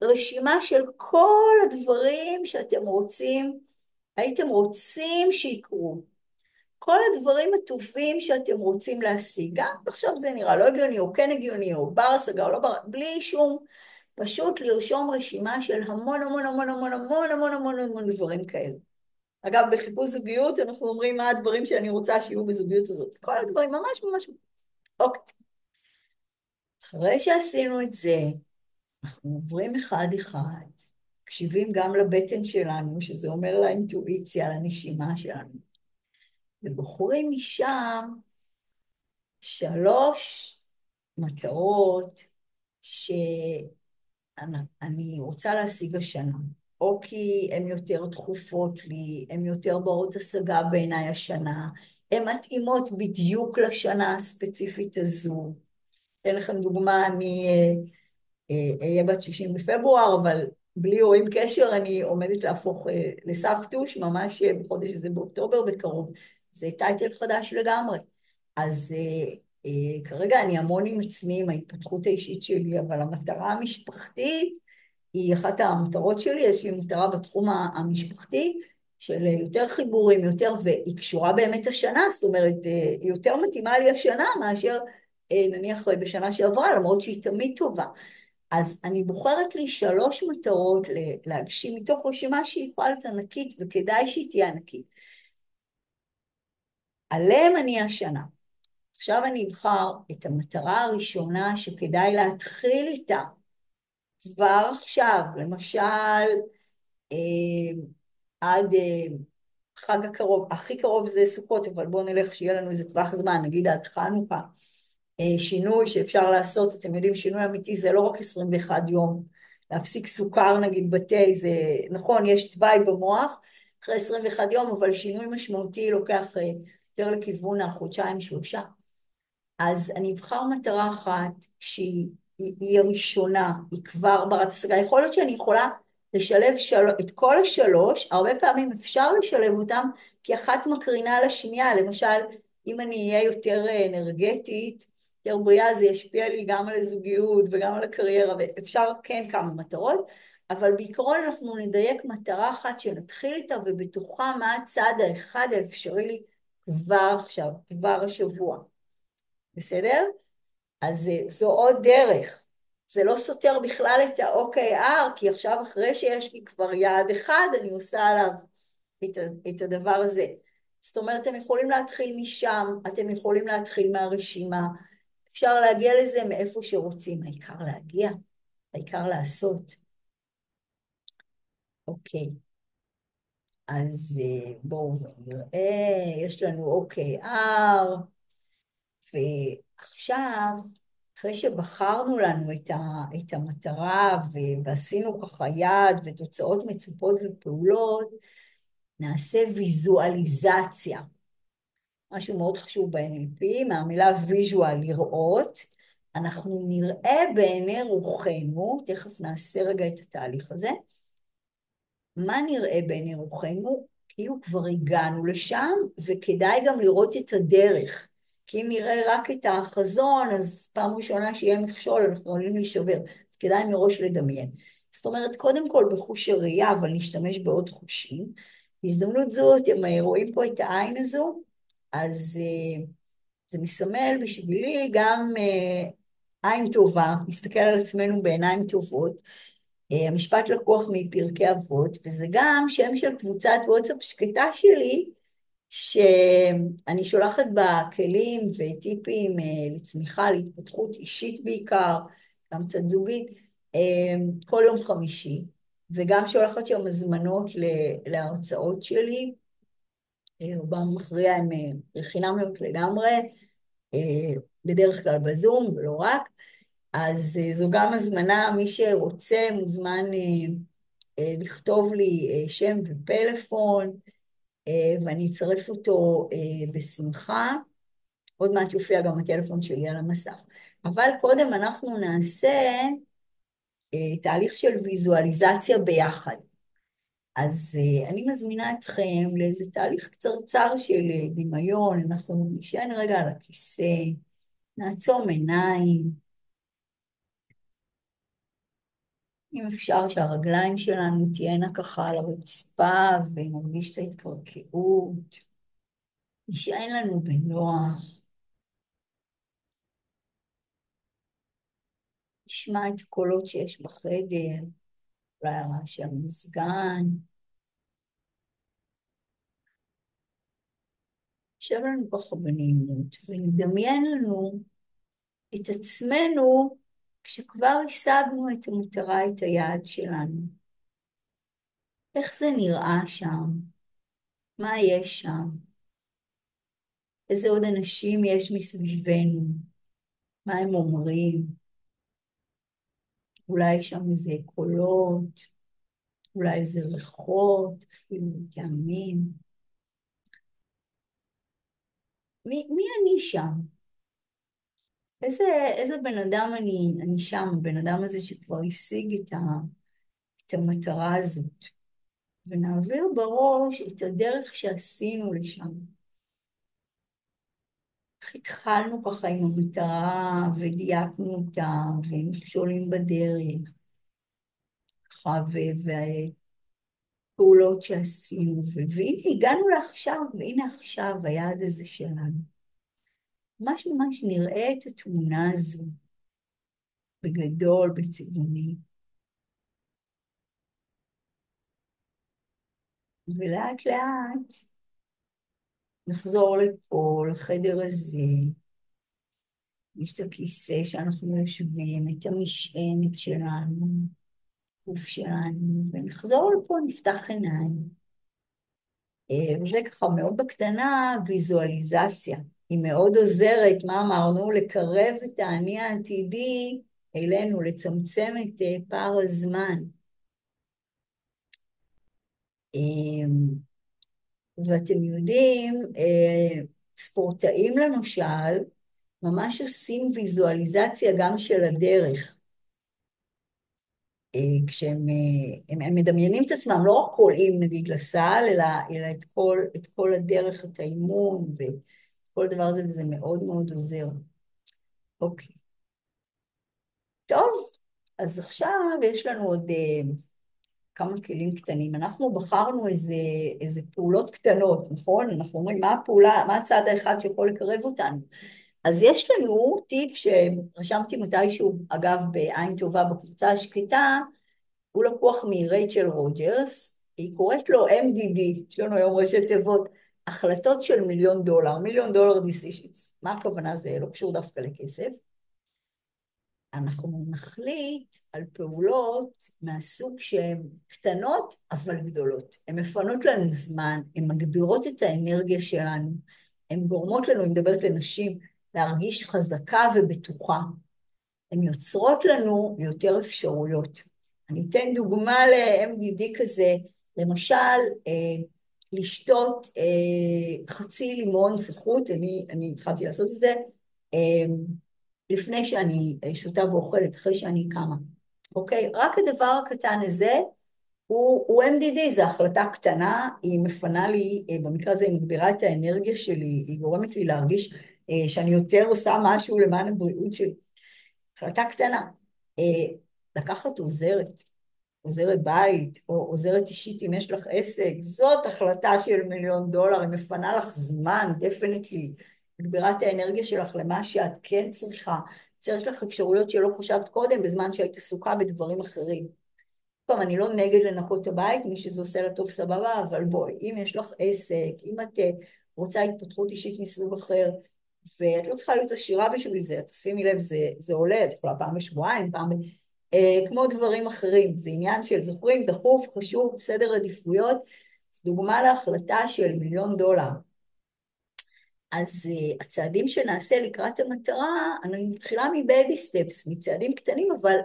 רשימה של כל הדברים שאתם רוצים, הייתם רוצים שיקרו. כל הדברים הטובים שאתם רוצים להשיג, גם עכשיו זה נראה לא הגיוני או כן הגיוני או בר השגה או לא בר, בלי שום, פשוט לרשום רשימה של המון המון המון המון המון המון המון המון דברים כאלה. אגב, בחיפוש זוגיות אנחנו אומרים מה הדברים שאני רוצה שיהיו בזוגיות הזאת. כל הדברים ממש ממש. אוקיי. אחרי שעשינו את זה, אנחנו עוברים אחד אחד, מקשיבים גם לבטן שלנו, שזה אומר לאינטואיציה, לנשימה שלנו, ובוחרים משם 3 מטרות שאני רוצה להשיג השנה, או כי הן יותר דחופות לי, הן יותר ברות השגה בעיניי השנה, הן מתאימות בדיוק לשנה הספציפית הזו. אתן לכם דוגמה, אני אהיה בת 60 בפברואר, אבל בלי או עם קשר אני עומדת להפוך לסבתוש, ממש בחודש הזה באוקטובר בקרוב. זה טייטל חדש לגמרי. אז כרגע אני המון עם עצמי, עם ההתפתחות האישית שלי, אבל המטרה המשפחתית היא אחת המטרות שלי, יש לי מטרה בתחום המשפחתי, של יותר חיבורים, יותר, והיא קשורה באמת השנה, זאת אומרת, היא יותר מתאימה לי השנה מאשר נניח בשנה שעברה, למרות שהיא תמיד טובה. אז אני בוחרת לי 3 מטרות להגשים מתוך רשימה שהיא יכולה להיות ענקית, וכדאי שהיא תהיה ענקית. עליהם אני השנה. עכשיו אני אבחר את המטרה הראשונה שכדאי להתחיל איתה כבר עכשיו, למשל אה, עד חג הקרוב, הכי קרוב זה סוכות, אבל בואו נלך שיהיה לנו איזה טווח זמן, נגיד עד חנוכה, שינוי שאפשר לעשות, אתם יודעים, שינוי אמיתי זה לא רק 21 יום, להפסיק סוכר נגיד בתה, זה נכון, יש תוואי במוח, אחרי 21 יום, אבל שינוי משמעותי לוקח יותר לכיוון החודשיים שלושה. אז אני אבחר מטרה אחת שהיא הראשונה, היא כבר ברת השגה. יכול להיות שאני יכולה לשלב את כל השלוש, הרבה פעמים אפשר לשלב אותם, כי אחת מקרינה על השנייה. למשל, אם אני אהיה יותר אנרגטית, יותר בריאה, זה ישפיע לי גם על הזוגיות וגם על הקריירה, ואפשר כן כמה מטרות, אבל בעיקרון אנחנו נדייק מטרה אחת שנתחיל איתה, ובתוכה מה הצעד האחד האפשרי לי כבר עכשיו, כבר השבוע. בסדר? אז זו עוד דרך. זה לא סותר בכלל את ה-OKR, כי עכשיו אחרי שיש לי כבר יעד אחד, אני עושה עליו את הדבר הזה. זאת אומרת, אתם יכולים להתחיל משם, אתם יכולים להתחיל מהרשימה, אפשר להגיע לזה מאיפה שרוצים, העיקר להגיע, העיקר לעשות. אוקיי, אז בואו ונראה, יש לנו OKR, ועכשיו, אחרי שבחרנו לנו את המטרה ועשינו ככה יעד ותוצאות מצופות ופעולות, נעשה ויזואליזציה. משהו מאוד חשוב ב-NLP, מהמילה ויז'ואל, לראות. אנחנו נראה בעיני רוחנו, תכף נעשה רגע את התהליך הזה, מה נראה בעיני רוחנו? כאילו כבר הגענו לשם, וכדאי גם לראות את הדרך. כי אם נראה רק את החזון, אז פעם ראשונה שיהיה מכשול, אנחנו עלולים להישבר. אז כדאי מראש לדמיין. זאת אומרת, קודם כל בחוש הראייה, אבל נשתמש בעוד חושים. בהזדמנות זו, אתם רואים פה את העין הזו, אז זה מסמל בשבילי גם עין טובה, נסתכל על עצמנו בעיניים טובות, המשפט לקוח מפרקי אבות, וזה גם שם של קבוצת וואטסאפ שקטה שלי, שאני שולחת בה כלים וטיפים לצמיחה, להתפתחות אישית בעיקר, גם קצת זוגית, כל יום חמישי, וגם שולחת שם הזמנות להרצאות שלי, רובם מכריע הם חינמיות לגמרי, בדרך כלל בזום ולא רק, אז זו גם הזמנה, מי שרוצה מוזמן לכתוב לי שם ופלאפון, ואני אצרף אותו בשמחה. עוד מעט יופיע גם הטלפון שלי על המסך. אבל קודם אנחנו נעשה תהליך של ויזואליזציה ביחד. אז אני מזמינה אתכם לאיזה תהליך קצרצר של דמיון, אנחנו נשען רגע על הכיסא, נעצום עיניים, אם אפשר שהרגליים שלנו תהיינה ככה על הרצפה ונרגיש את ההתקרקעות. נשען לנו בנוח. נשמע את הקולות שיש בחדר, אולי הרעש של המזגן. נשב לנו ככה בנעימות ונדמיין לנו את עצמנו כשכבר השגנו את המטרה, את היעד שלנו. איך זה נראה שם? מה יש שם? איזה עוד אנשים יש מסביבנו? מה הם אומרים? אולי שם איזה קולות, אולי איזה ריחות, אפילו טעמים. מי אני שם? איזה בן אדם אני שם, הבן אדם הזה שכבר השיג את המטרה הזאת. ונעביר בראש את הדרך שעשינו לשם. איך התחלנו ככה עם המטרה ודייקנו אותה, ומכשולים בדרך, ככה, פעולות שעשינו, והנה הגענו לעכשיו, והנה עכשיו היעד הזה שלנו. ממש ממש נראה את התמונה הזו, בגדול, בצבעוני, ולאט לאט נחזור לפה, לחדר הזה, יש את הכיסא שאנחנו יושבים, את המשענת שלנו, גוף שלנו, ונחזור לפה, נפתח עיניים. וזה ככה מאוד בקטנה, ויזואליזציה. היא מאוד עוזרת, מה אמרנו? לקרב את האני העתידי אלינו, לצמצם את פער הזמן. ואתם יודעים, ספורטאים למשל, ממש עושים ויזואליזציה גם של הדרך. כשהם הם מדמיינים את עצמם, לא רק קולעים נגיד לסל, אלא את כל הדרך, את האימון וכל דבר הזה, וזה מאוד מאוד עוזר. אוקיי. טוב, אז עכשיו יש לנו עוד כמה כלים קטנים. אנחנו בחרנו איזה פעולות קטנות, נכון? אנחנו אומרים, מה הפעולה, מה הצעד האחד שיכול לקרב אותנו? אז יש לנו טיפ שרשמתי מתישהו, אגב, בעין טובה בקבוצה השקטה, הוא לקוח מרייצ'ל רוג'רס, היא קוראת לו MDD, יש לנו היום ראשי תיבות, החלטות של מיליון דולר decisions. מה הכוונה? זה לא קשור דווקא לכסף. אנחנו נחליט על פעולות מהסוג שהן קטנות אבל גדולות. הן מפנות לנו זמן, הן מגבירות את האנרגיה שלנו, הן גורמות לנו, אני מדברת לנשים, להרגיש חזקה ובטוחה. הן יוצרות לנו יותר אפשרויות. אני אתן דוגמה ל-MDD כזה, למשל, לשתות חצי לימון סחוט, אני התחלתי לעשות את זה, לפני שאני שותה ואוכלת, אחרי שאני קמה. אוקיי? רק הדבר הקטן הזה הוא MDD, זו החלטה קטנה, היא מפנה לי, במקרה הזה היא מגבירה את האנרגיה שלי, היא גורמת לי להרגיש שאני יותר עושה משהו למען הבריאות שלי. החלטה קטנה. לקחת עוזרת, עוזרת בית, או עוזרת אישית אם יש לך עסק, זאת החלטה של מיליון דולר, היא מפנה לך זמן, דפנטלי, מגבירה את האנרגיה שלך למה שאת כן צריכה, צריך לך אפשרויות שלא חשבת קודם, בזמן שהיית עסוקה בדברים אחרים. טוב, אני לא נגד לנקות את הבית, מי שזה עושה לה טוב סבבה, אבל בואי, אם יש לך עסק, אם את רוצה התפתחות אישית מסוג אחר, ואת לא צריכה להיות עשירה בשביל זה, תשימי לב, זה עולה, את יכולה פעם בשבועיים, כמו דברים אחרים, זה עניין של זוכרים, דחוף, חשוב, סדר עדיפויות, זו דוגמה להחלטה של מיליון דולר. אז הצעדים שנעשה לקראת המטרה, אני מתחילה מבייבי סטפס, מצעדים קטנים, אבל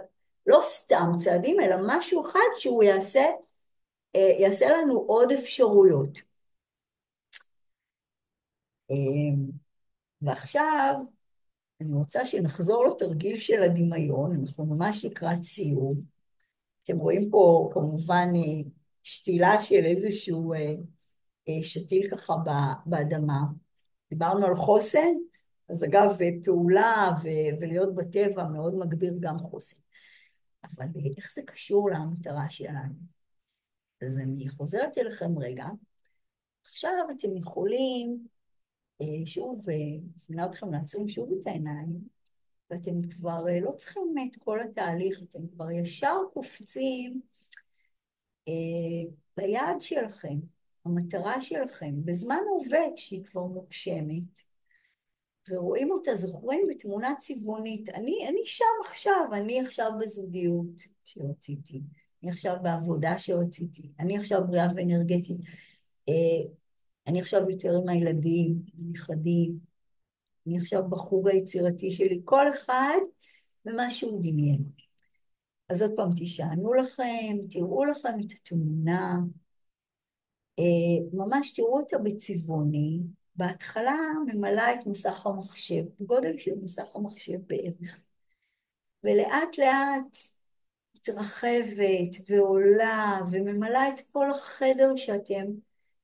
לא סתם צעדים, אלא משהו אחד שהוא יעשה לנו עוד אפשרויות. ועכשיו אני רוצה שנחזור לתרגיל של הדמיון, אנחנו ממש לקראת סיום. אתם רואים פה כמובן שתילה של איזשהו שתיל ככה באדמה. דיברנו על חוסן, אז אגב פעולה ולהיות בטבע מאוד מגביר גם חוסן. אבל איך זה קשור למטרה שלנו? אז אני חוזרת אליכם רגע. עכשיו אתם יכולים, שוב, מזמינה אתכם לעצום שוב את העיניים, ואתם כבר לא צריכים את כל התהליך, אתם כבר ישר קופצים ליעד שלכם, המטרה שלכם, בזמן הווה שהיא כבר מוגשמת, ורואים אותה, זוכרים בתמונה צבעונית, אני שם עכשיו, אני עכשיו בזוגיות שרציתי, אני עכשיו בעבודה שרציתי, אני עכשיו בריאה ואנרגטית, אני עכשיו יותר עם הילדים, הנכדים, אני עכשיו בחוג היצירתי שלי, כל אחד ומה שהוא דמיין. אז עוד פעם תשענו לכם, תראו לכם את התמונה, ממש תראו אותה בצבעוני, בהתחלה ממלאה את מסך המחשב, גודל של מסך המחשב בערך, ולאט לאט מתרחבת ועולה וממלאה את כל החדר שאתם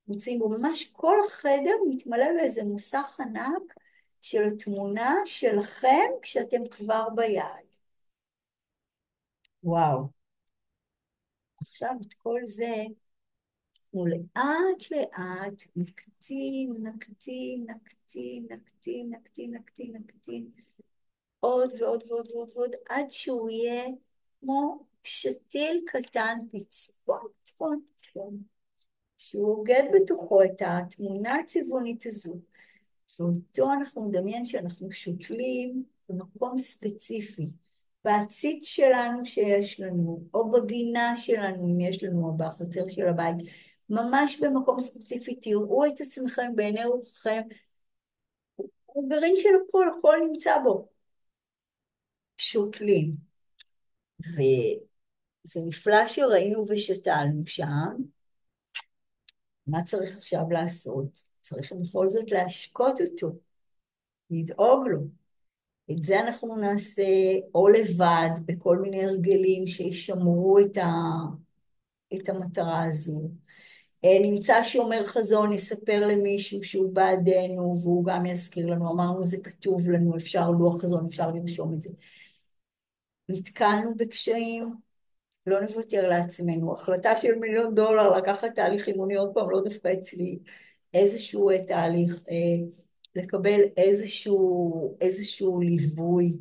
נמצאים בו, ממש כל החדר מתמלא באיזה מסך ענק של התמונה שלכם כשאתם כבר ביעד. וואו. עכשיו את כל זה אנחנו לאט לאט נקטין, נקטין, נקטין, נקטין, נקטין, נקטין, נקטין, עוד ועוד ועוד ועוד ועוד, עד שהוא יהיה כמו שתיל קטן, פצפון, פצפון, פצפון, שהוא אוגד בתוכו את התמונה הצבעונית הזו, ואותו אנחנו נדמיין שאנחנו שותלים במקום ספציפי, בעציץ שלנו שיש לנו, או בגינה שלנו אם יש לנו, או בחצר של הבית, ממש במקום ספציפי, תראו את עצמכם בעיני רוחכם, הוא גרעין של הכל, הכל נמצא בו. שותלים. וזה נפלא שראינו ושתלנו שם, מה צריך עכשיו לעשות? צריך בכל זאת להשקות אותו, לדאוג לו. את זה אנחנו נעשה או לבד, בכל מיני הרגלים שישמרו את המטרה הזו. נמצא שומר חזון, יספר למישהו שהוא בעדנו, והוא גם יזכיר לנו, אמרנו זה כתוב לנו, אפשר לוח חזון, אפשר לרשום את זה. נתקלנו בקשיים, לא נוותר לעצמנו. החלטה של $1,000,000 לקחת תהליך אימוני, עוד פעם, לא דווקא אצלי, איזשהו תהליך, לקבל איזשהו ליווי,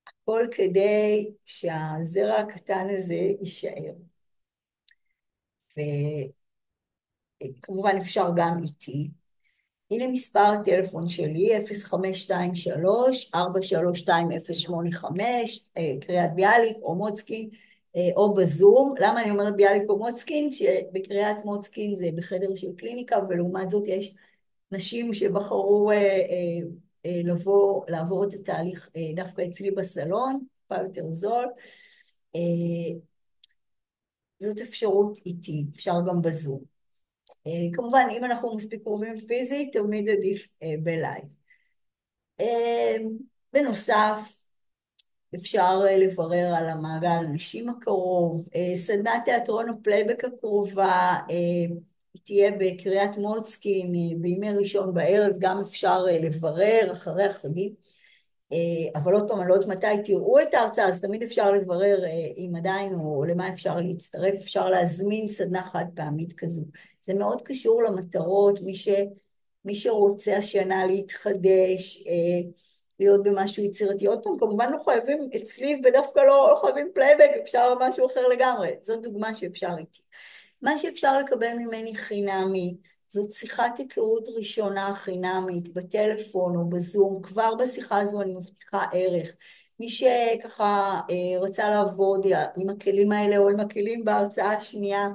הכל כדי שהזרע הקטן הזה יישאר. וכמובן אפשר גם איתי. הנה מספר הטלפון שלי, 0523-432-085, קריית ביאליק או מוצקין, או בזום. למה אני אומרת ביאליק או מוצקין? שבקריית מוצקין זה בחדר של קליניקה, ולעומת זאת יש נשים שבחרו לבוא, לעבור את התהליך דווקא אצלי בסלון, טיפה יותר זול. זאת אפשרות איתי, אפשר גם בזום. כמובן, אם אנחנו מספיק קרובים פיזית, תמיד עדיף בלייב. בנוסף, אפשר לברר על המעגל הנשים הקרוב. סדנת תיאטרון הפלייבק הקרובה תהיה בקריית מוצקין בימי ראשון בערב, גם אפשר לברר אחרי החגים. אבל עוד פעם, אני לא יודעת מתי תראו את ההרצאה, אז תמיד אפשר לברר אם עדיין או למה אפשר להצטרף, אפשר להזמין סדנה חד פעמית כזו. זה מאוד קשור למטרות, מי שרוצה השנה להתחדש, להיות במשהו יצירתי. עוד פעם, כמובן לא חייבים אצלי, ודווקא לא חייבים פלייבק, אפשר משהו אחר לגמרי. זאת דוגמה שאפשר איתי. מה שאפשר לקבל ממני חינמי, זאת שיחת היכרות ראשונה חינמית, בטלפון או בזום. כבר בשיחה הזו אני מבטיחה ערך. מי שככה רצה לעבוד עם הכלים האלה או עם הכלים בהרצאה השנייה,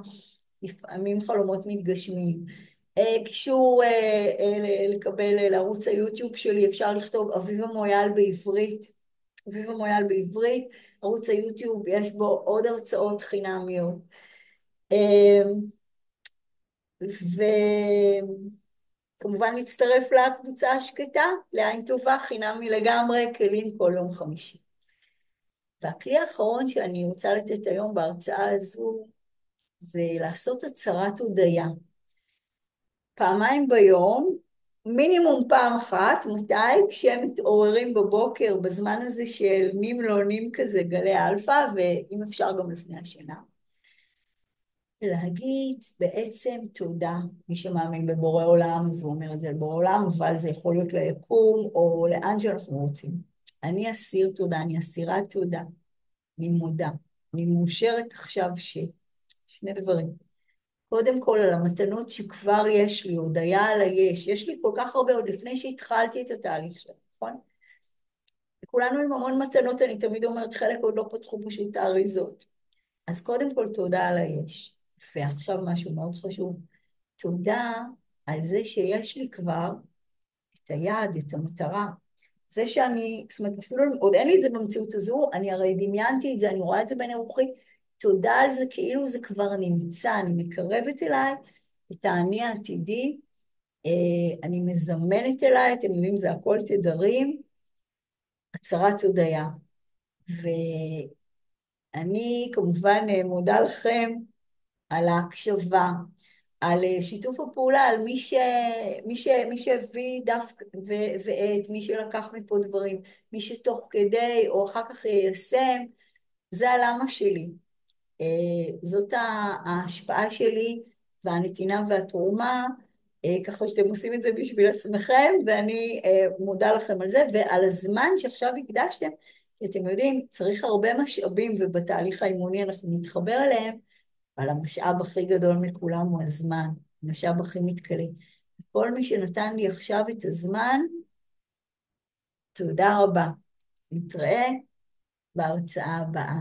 לפעמים חלומות מתגשמים. קישור לקבל לערוץ היוטיוב שלי, אפשר לכתוב אביבה מויאל בעברית, אביבה מויאל בעברית, ערוץ היוטיוב יש בו עוד הרצאות חינמיות. וכמובן להצטרף לקבוצה השקטה, לעין טובה, חינמי לגמרי, כלים כל יום חמישי. והכלי האחרון שאני רוצה לתת היום בהרצאה הזו, זה לעשות הצהרת הודיה. פעמיים ביום, מינימום פעם אחת, מתי? כשהם מתעוררים בבוקר, בזמן הזה של נים לא נים כזה, גלי אלפא, ואם אפשר גם לפני השינה. להגיד בעצם תודה, מי שמאמין בבורא עולם, אז הוא אומר את זה על בורא עולם, אבל זה יכול להיות ליקום או לאן שאנחנו רוצים. אני אסיר תודה, אני אסירת תודה, אני מודה, אני מאושרת עכשיו שני דברים. קודם כל על המתנות שכבר יש לי, הודיה על היש, יש לי כל כך הרבה עוד לפני שהתחלתי את התהליך שלנו, נכון? כולנו עם המון מתנות, אני תמיד אומרת, חלק עוד לא פתחו פשוט את האריזות. אז קודם כל תודה על היש. ועכשיו משהו מאוד חשוב, תודה על זה שיש לי כבר את היעד, את המטרה. זה שאני, זאת אומרת, אפילו עוד אין לי את זה במציאות הזו, אני הרי דמיינתי את זה, אני רואה את זה בעיני רוחי, תודה על זה כאילו זה כבר נמצא, אני מקרבת אליי את האני העתידי, אני מזמנת אליי, אתם יודעים, זה הכל תדרים, הצהרת הודיה. ואני כמובן מודה לכם על ההקשבה, על שיתוף הפעולה, על מי שהביא דף ועט, מי שלקח מפה דברים, מי שתוך כדי או אחר כך יישם, זה הלמה שלי. זאת ההשפעה שלי והנתינה והתרומה, ככה שאתם עושים את זה בשביל עצמכם, ואני מודה לכם על זה, ועל הזמן שעכשיו הקדשתם, כי אתם יודעים, צריך הרבה משאבים, ובתהליך האימוני אנחנו נתחבר אליהם, אבל המשאב הכי גדול מכולם הוא הזמן, המשאב הכי מתכלה. כל מי שנתן לי עכשיו את הזמן, תודה רבה. נתראה בהרצאה הבאה.